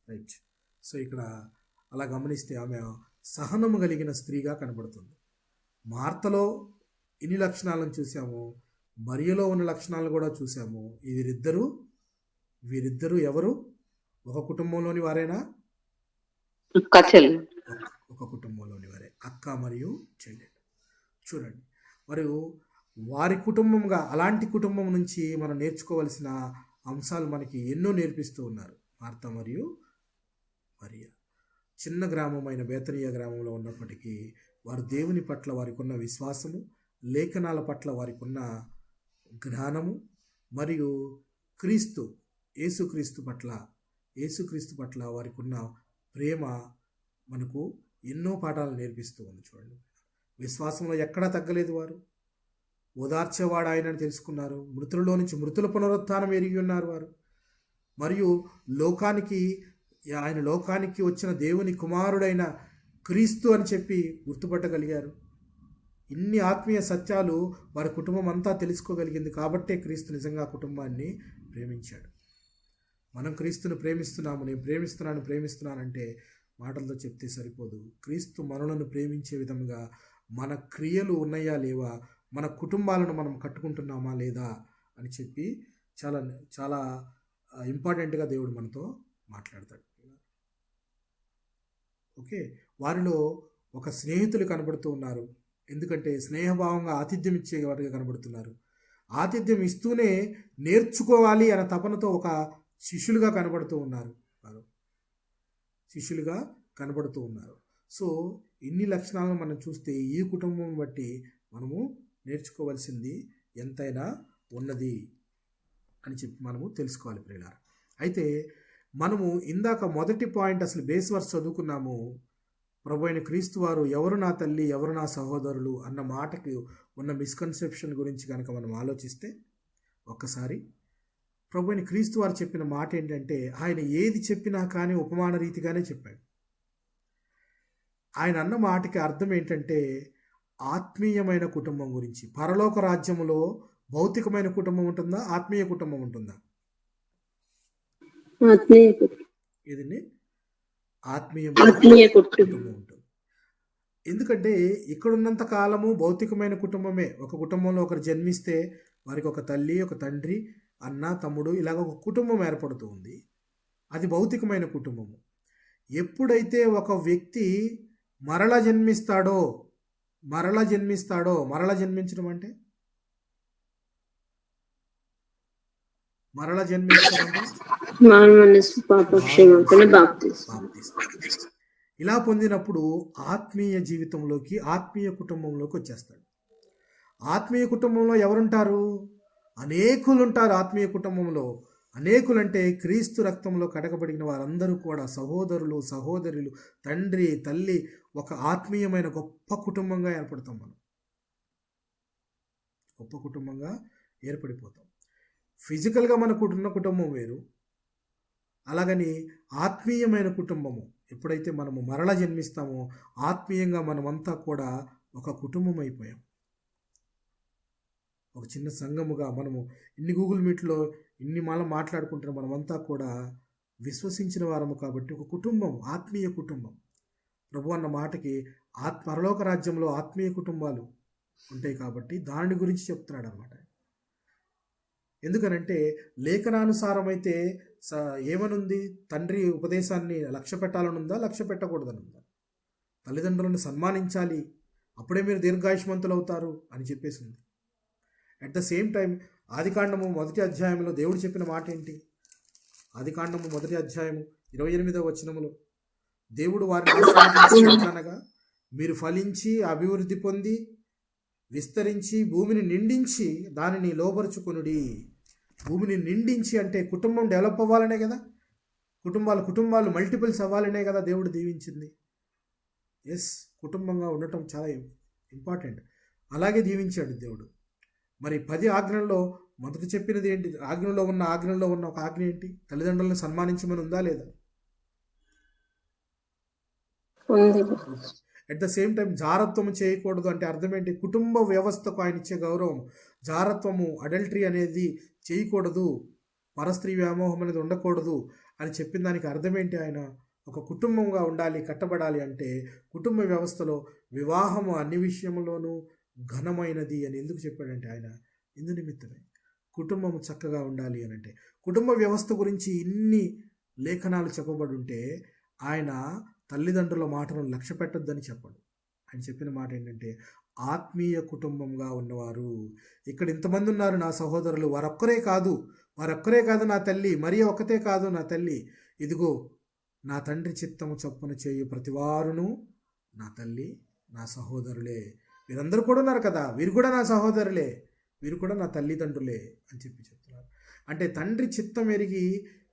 రైట్. సో ఇక్కడ అలా గమనిస్తే ఆమె సహనము కలిగిన స్త్రీగా కనబడుతుంది. మార్తలో ఇన్ని లక్షణాలను చూసాము, మరియలో ఉన్న లక్షణాలను కూడా చూసాము. వీరిద్దరూ ఎవరు? ఒక కుటుంబంలోని వారేనా? ఒక కుటుంబంలోని వారే, అక్క మరియు చెల్లెలు. చూడండి, మరియు వారి కుటుంబంగా, అలాంటి కుటుంబం నుంచి మనం నేర్చుకోవలసిన అంశాలు మనకి ఎన్నో నేర్పిస్తూ ఉన్నారు మార్త మరియు మరియ. చిన్న గ్రామమైన బేతనియా గ్రామంలో ఉన్నప్పటికీ వారు దేవుని పట్ల వారికి ఉన్న విశ్వాసము, లేఖనాల పట్ల వారికి ఉన్న జ్ఞానము మరియు యేసుక్రీస్తు పట్ల వారికి ఉన్న ప్రేమ మనకు ఎన్నో పాఠాలు నేర్పిస్తూ ఉంది. చూడండి, విశ్వాసంలో ఎక్కడా తగ్గలేదు. వారు ఓదార్చేవాడు ఆయనని తెలుసుకున్నారు. మృతులలో నుంచి మృతుల పునరుత్థానం ఎరిగి ఉన్నారు వారు. మరియు లోకానికి వచ్చిన దేవుని కుమారుడైన క్రీస్తు అని చెప్పి గుర్తుపట్టగలిగారు. ఇన్ని ఆత్మీయ సత్యాలు వారి కుటుంబం అంతా తెలుసుకోగలిగింది. కాబట్టే క్రీస్తు నిజంగా కుటుంబాన్ని ప్రేమించాడు. మనం క్రీస్తుని ప్రేమిస్తున్నాము, నేను ప్రేమిస్తున్నానంటే మాటలతో చెప్తే సరిపోదు. క్రీస్తు మనలను ప్రేమించే విధంగా మన క్రియలు ఉన్నాయా లేవా, మన కుటుంబాలను మనం కట్టుకుంటున్నామా లేదా అని చెప్పి చాలా చాలా ఇంపార్టెంట్గా దేవుడు మనతో మాట్లాడతాడు. ఓకే, వారిలో ఒక స్నేహితులు కనబడుతూ ఉన్నారు. ఎందుకంటే స్నేహభావంగా ఆతిథ్యం ఇచ్చేవారుగా కనబడుతున్నారు. ఆతిథ్యం ఇస్తూనే నేర్చుకోవాలి అనే తపనతో ఒక శిష్యులుగా కనబడుతూ ఉన్నారు. సో ఇన్ని లక్షణాలను మనం చూస్తే ఈ కుటుంబం బట్టి మనము నేర్చుకోవాల్సింది ఎంతైనా ఉన్నది అని చెప్పి మనము తెలుసుకోవాలి ప్రియులారా. అయితే మనము ఇందాక మొదటి పాయింట్, అసలు బేస్ వర్స్ చదువుకున్నాము. ప్రభు అయిన క్రీస్తు వారు ఎవరు నా తల్లి, ఎవరు నా సహోదరులు అన్న మాటకి ఉన్న మిస్కన్సెప్షన్ గురించి కనుక మనం ఆలోచిస్తే, ఒక్కసారి ప్రభు అయిన క్రీస్తు వారు చెప్పిన మాట ఏంటంటే, ఆయన ఏది చెప్పినా కానీ ఉపమాన రీతిగానే చెప్పాడు. ఆయన అన్న మాటకి అర్థం ఏంటంటే, ఆత్మీయమైన కుటుంబం గురించి. పరలోక రాజ్యములో భౌతికమైన కుటుంబం ఉంటుందా, ఆత్మీయ కుటుంబం ఉంటుందా? ఆత్మీయ కుటుంబం ఉంటుంది. ఎందుకంటే ఇక్కడున్నంత కాలము భౌతికమైన కుటుంబమే. ఒక కుటుంబంలో ఒకరు జన్మిస్తే వారికి ఒక తల్లి, ఒక తండ్రి, అన్న, తమ్ముడు, ఇలాగ ఒక కుటుంబం ఏర్పడుతూ ఉంది. అది భౌతికమైన కుటుంబము. ఎప్పుడైతే ఒక వ్యక్తి మరలా జన్మించడం అంటే ఇలా పొందినప్పుడు ఆత్మీయ జీవితంలోకి, ఆత్మీయ కుటుంబంలోకి వచ్చేస్తాడు. ఆత్మీయ కుటుంబంలో ఎవరుంటారు? అనేకులు ఉంటారు. ఆత్మీయ కుటుంబంలో అనేకులంటే క్రీస్తు రక్తంలో కడగబడిన వారందరూ కూడా సహోదరులు సహోదరులు, తండ్రి తల్లి, ఒక ఆత్మీయమైన గొప్ప కుటుంబంగా ఏర్పడతాం. మనం గొప్ప కుటుంబంగా ఏర్పడిపోతాం. ఫిజికల్గా మనకున్న కుటుంబం వేరు, అలాగని ఆత్మీయమైన కుటుంబము ఎప్పుడైతే మనము మరల జన్మిస్తామో ఆత్మీయంగా మనమంతా కూడా ఒక కుటుంబం అయిపోయాం. ఒక చిన్న సంఘముగా మనము ఇన్ని గూగుల్ మీట్లో ఇన్ని మాట్లాడుకుంటున్న మనమంతా కూడా విశ్వసించిన వారము కాబట్టి ఒక కుటుంబం, ఆత్మీయ కుటుంబం. ప్రభు అన్న మాటకి పరలోక రాజ్యంలో ఆత్మీయ కుటుంబాలు ఉంటాయి కాబట్టి దాని గురించి చెప్తున్నాడు అనమాట. ఎందుకనంటే లేఖనానుసారం అయితే ఏమనుంది? తండ్రి ఉపదేశాన్ని లక్ష్య పెట్టాలనుందా, లక్ష్య పెట్టకూడదనుందా? తల్లిదండ్రులను సన్మానించాలి, అప్పుడే మీరు దీర్ఘాయుష్మంతులు అవుతారు అని చెప్పేసి ఉంది. అట్ ద సేమ్ టైం ఆదికాండము 1వ అధ్యాయంలో దేవుడు చెప్పిన మాట ఏంటి? ఆదికాండము 1వ అధ్యాయము 28వ వచనములో దేవుడు వారిని ఆశీర్వదించగా, మీరు ఫలించి అభివృద్ధి పొంది విస్తరించి భూమిని నిండించి దానిని లోబరుచుకొనుడి. భూమిని నిండించి అంటే కుటుంబం డెవలప్ అవ్వాలనే కదా, కుటుంబాలు మల్టిపుల్స్ అవ్వాలనే కదా దేవుడు దీవించింది. ఎస్, కుటుంబంగా ఉండటం చాలా ఇంపార్టెంట్. అలాగే దీవించాడు దేవుడు. మరి 10 ఆజ్ఞల్లో మొదట చెప్పినది ఏంటి? ఆజ్ఞలో ఉన్న ఒక ఆజ్ఞ ఏంటి? తల్లిదండ్రులను సన్మానించమని ఉందా లేదా? అట్ ద సేమ్ టైం జారత్వము చేయకూడదు అంటే అర్థం ఏంటి? కుటుంబ వ్యవస్థకు ఆయన ఇచ్చే గౌరవం. జారత్వము, అడల్టరీ అనేది చేయకూడదు, పరస్త్రీ వ్యామోహం అనేది ఉండకూడదు అని చెప్పిన దానికి అర్థం ఏంటి? ఆయన ఒక కుటుంబంగా ఉండాలి, కట్టబడాలి అంటే కుటుంబ వ్యవస్థలో వివాహము అన్ని విషయంలోనూ ఘనమైనది అని ఎందుకు చెప్పాడంటే ఆయన ఇందు నిమిత్తమే. కుటుంబము చక్కగా ఉండాలి అని అంటే కుటుంబ వ్యవస్థ గురించి ఇన్ని లేఖనాలు చెప్పబడి ఉంటే ఆయన తల్లిదండ్రుల మాటను లక్ష్య పెట్టొద్దని చెప్పడు. ఆయన చెప్పిన మాట ఏంటంటే ఆత్మీయ కుటుంబంగా ఉన్నవారు. ఇక్కడ ఇంతమంది ఉన్నారు నా సహోదరులు, వారొక్కరే కాదు నా తల్లి, మరి ఒక్కతే కాదు నా తల్లి, ఇదిగో నా తండ్రి చిత్తము చొప్పున చేయు ప్రతివారును నా తల్లి, నా సహోదరులే. వీరందరూ కూడా ఉన్నారు కదా, వీరు కూడా నా సహోదరులే, వీరు కూడా నా తల్లిదండ్రులే అని చెప్తున్నారు. అంటే తండ్రి చిత్తం ఎరిగి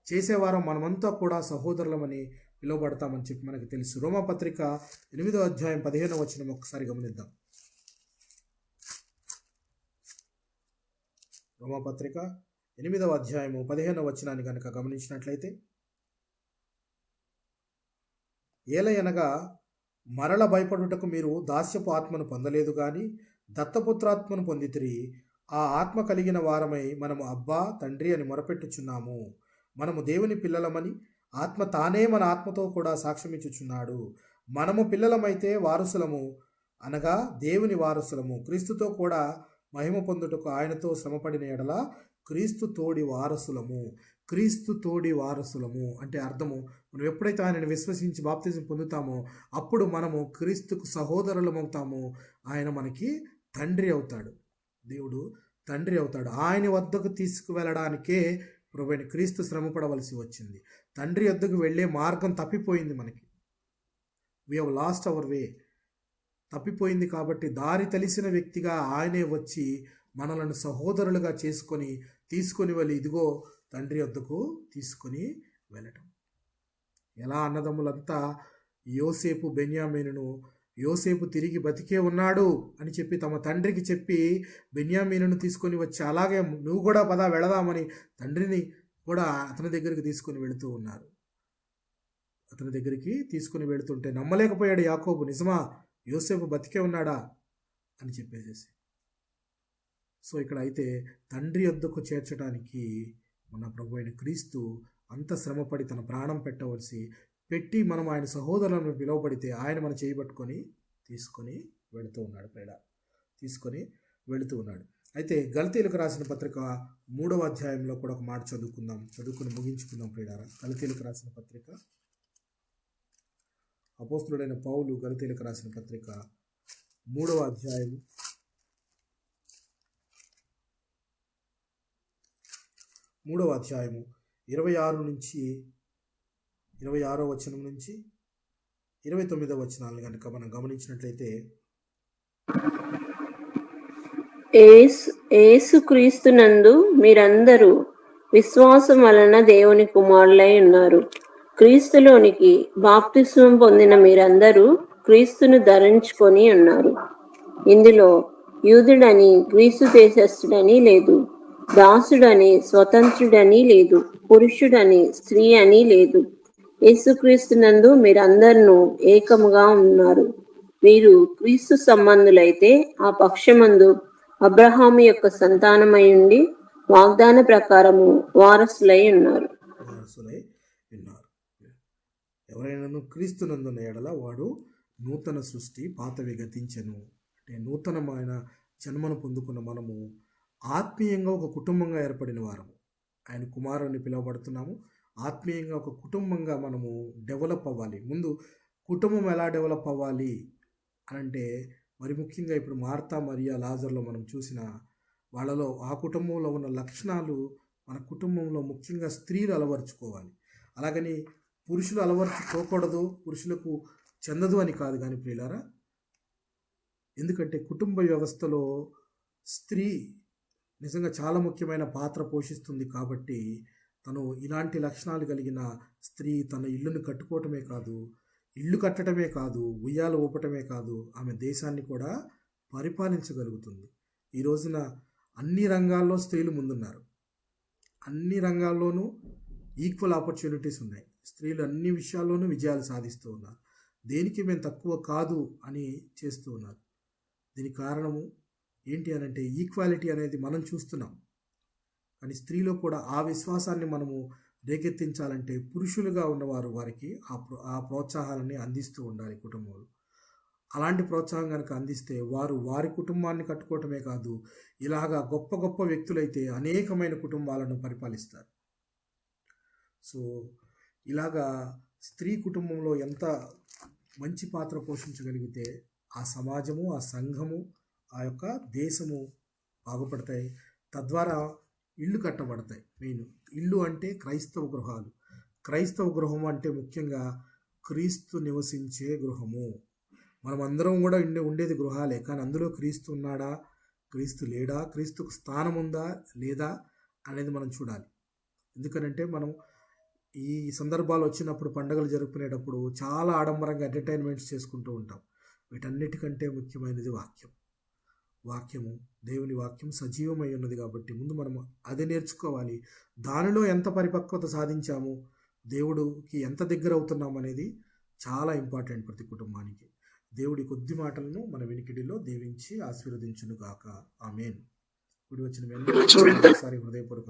చేసేవారం మనమంతా కూడా సహోదరులమని పిలువబడతామని చెప్పి మనకు తెలుసు. రోమాపత్రిక 8వ అధ్యాయం 15వ వచనం ఒకసారి గమనిద్దాం. రోమాపత్రిక 8వ అధ్యాయము 15వ వచనాన్ని కనుక గమనించినట్లయితే, ఏలయనగా మరల భయపడుటకు మీరు దాస్యపు ఆత్మను పొందలేదు కానీ దత్తపుత్రాత్మను పొందితిరి. ఆ ఆత్మ కలిగిన వారమై మనము అబ్బా తండ్రి అని మొరపెట్టుచున్నాము. మనము దేవుని పిల్లలమని ఆత్మ తానే మన ఆత్మతో కూడా సాక్ష్యమిచ్చుచున్నాడు. మనము పిల్లలమైతే వారసులము, అనగా దేవుని వారసులము, క్రీస్తుతో కూడా మహిమ పొందుటకు ఆయనతో శ్రమపడిన ఎడల క్రీస్తు తోడి వారసులము అంటే అర్థము, మనం ఎప్పుడైతే ఆయనను విశ్వసించి బాప్తిజం పొందుతామో అప్పుడు మనము క్రీస్తుకు సహోదరులమవుతాము. ఆయన మనకి తండ్రి అవుతాడు, దేవుడు తండ్రి అవుతాడు. ఆయన వద్దకు తీసుకువెళ్ళడానికే ప్రభువైన క్రీస్తు శ్రమపడవలసి వచ్చింది. తండ్రి వద్దకు వెళ్ళే మార్గం తప్పిపోయింది మనకి. We have lost our way. తప్పిపోయింది కాబట్టి దారి తెలిసిన వ్యక్తిగా ఆయనే వచ్చి మనలను సహోదరులుగా తీసుకొని వెళ్ళి ఇదిగో తండ్రి వద్దకు తీసుకొని వెళ్ళటం. ఎలా అన్నదమ్ములంతా యోసేపు బెన్యామీనును, యోసేపు తిరిగి బతికే ఉన్నాడు అని చెప్పి తమ తండ్రికి చెప్పి బెన్యామీనును తీసుకొని వచ్చి, అలాగే నువ్వు కూడా పదా వెళదామని తండ్రిని కూడా అతని దగ్గరికి తీసుకొని వెళుతూ ఉన్నారు. అతని దగ్గరికి తీసుకుని వెళుతుంటే నమ్మలేకపోయాడు యాకోబు, నిజమా యోసేపు బతికే ఉన్నాడా అని చెప్పేసేసి. సో ఇక్కడ అయితే తండ్రి వద్దకు చేర్చడానికి మన ప్రభు అయిన క్రీస్తు అంత శ్రమపడి తన ప్రాణం పెట్టి మనం ఆయన సహోదరులను పిలువబడితే ఆయన మన చేయబట్టుకొని తీసుకొని వెళుతూ ఉన్నాడు. అయితే గలతీయులకు రాసిన పత్రిక 3వ అధ్యాయంలో కూడా ఒక మాట చదువుకుని ముగించుకుందాం ప్రియులారా. గలతీయులకు రాసిన పత్రిక, అపోస్తలుడైన పౌలు గలతీయులకు రాసిన పత్రిక 3వ అధ్యాయము 26వ వచనం నుంచి 29వ వచనాలను కనుక మనం గమనించినట్లయితే, యేసుక్రీస్తునందు మీరందరూ విశ్వాసం వలన దేవుని కుమారులై ఉన్నారు. క్రీస్తులోనికి బాప్తిస్మం పొందిన మీరందరూ క్రీస్తును ధరించుకొని ఉన్నారు. ఇందులో యూదుడని గ్రీసు దేశస్థుడని లేదు, దాసుడని స్వతంత్రుడని లేదు, పురుషుడని స్త్రీ అని లేదు. యేసుక్రీస్తునందు మీరందరూ ఏకముగా ఉన్నారు. మీరు క్రీస్తు సంబంధులైతే ఆ పక్షమందు అబ్రహాము యొక్క సంతానమై ఉండి వాగ్దాన ప్రకారము వారసులై ఉన్నారు. వారసులై ఉన్నారు. ఎవరైనాను క్రీస్తునందున్న ఎడల వాడు నూతన సృష్టి, పాతవి గతించెను. అంటే నూతనమైన జన్మను పొందుకున్న మనము ఆత్మీయంగా ఒక కుటుంబంగా ఏర్పడిన వారము. ఆయన కుమారుని పిలువబడుతున్నాము. ఆత్మీయంగా ఒక కుటుంబంగా మనము డెవలప్ అవ్వాలి. ముందు కుటుంబం ఎలా డెవలప్ అవ్వాలి అని అంటే, మరి ముఖ్యంగా ఇప్పుడు మార్తా, మరియా, లాజర్లో మనం చూసిన వాళ్ళలో ఆ కుటుంబంలో ఉన్న లక్షణాలు మన కుటుంబంలో ముఖ్యంగా స్త్రీలు అలవర్చుకోవాలి. అలాగని పురుషులు అలవర్చుకోకూడదు, పురుషులకు చెందదు అని కాదు కానీ ప్రియులారా, ఎందుకంటే కుటుంబ వ్యవస్థలో స్త్రీ నిజంగా చాలా ముఖ్యమైన పాత్ర పోషిస్తుంది. కాబట్టి తను ఇలాంటి లక్షణాలు కలిగిన స్త్రీ తన ఇల్లును కట్టుకోవటమే కాదు, ఇల్లు కట్టడమే కాదు, ఉయ్యాలు ఊపటమే కాదు, ఆమె దేశాన్ని కూడా పరిపాలించగలుగుతుంది. ఈ రోజున అన్ని రంగాల్లో స్త్రీలు ముందున్నారు. అన్ని రంగాల్లోనూ ఈక్వల్ ఆపర్చునిటీస్ ఉన్నాయి. స్త్రీలు అన్ని విషయాల్లోనూ విజయాలు సాధిస్తూ ఉన్నారు. దేనికి మేము తక్కువ కాదు అని చేస్తూ ఉన్నారు. దీనికి కారణము ఏంటి అని అంటే, ఈక్వాలిటీ అనేది మనం చూస్తున్నాం. కానీ స్త్రీలో కూడా ఆ విశ్వాసాన్ని మనము రేకెత్తించాలంటే పురుషులుగా ఉన్నవారు వారికి ఆ ప్రోత్సాహాలని అందిస్తూ ఉండాలి కుటుంబంలో. అలాంటి ప్రోత్సాహం కనుక అందిస్తే వారు వారి కుటుంబాన్ని కట్టుకోవటమే కాదు, ఇలాగా గొప్ప గొప్ప వ్యక్తులైతే అనేకమైన కుటుంబాలను పరిపాలిస్తారు. సో ఇలాగా స్త్రీ కుటుంబంలో ఎంత మంచి పాత్ర పోషించగలిగితే ఆ సమాజము, ఆ సంఘము, ఆ యొక్క దేశము బాగుపడతాయి. తద్వారా ఇల్లు కట్టబడతాయి. మెయిన్ ఇల్లు అంటే క్రైస్తవ గృహాలు. క్రైస్తవ గృహం అంటే ముఖ్యంగా క్రీస్తు నివసించే గృహము. మనం అందరం కూడా ఉండేది గృహాలే, కానీ అందులో క్రీస్తు ఉన్నాడా, క్రీస్తు లేడా, క్రీస్తుకు స్థానం ఉందా లేదా అనేది మనం చూడాలి. ఎందుకనంటే మనం ఈ సందర్భాలు వచ్చినప్పుడు, పండుగలు జరుపుకునేటప్పుడు చాలా ఆడంబరంగా ఎంటర్టైన్మెంట్స్ చేసుకుంటూ ఉంటాం. వీటన్నిటికంటే ముఖ్యమైనది వాక్యము. దేవుని వాక్యం సజీవమై ఉన్నది కాబట్టి ముందు మనం అది నేర్చుకోవాలి. దానిలో ఎంత పరిపక్వత సాధించాము, దేవుడికి ఎంత దగ్గర అవుతున్నాం అనేది చాలా ఇంపార్టెంట్ ప్రతి కుటుంబానికి. దేవుడి కొద్ది మాటలను మన వెనికిడిలో దీవించి ఆశీర్వదించును గాక. ఆమేన్. కూడి వచ్చిన మీ అందరికీ ఒకసారి హృదయపూర్వక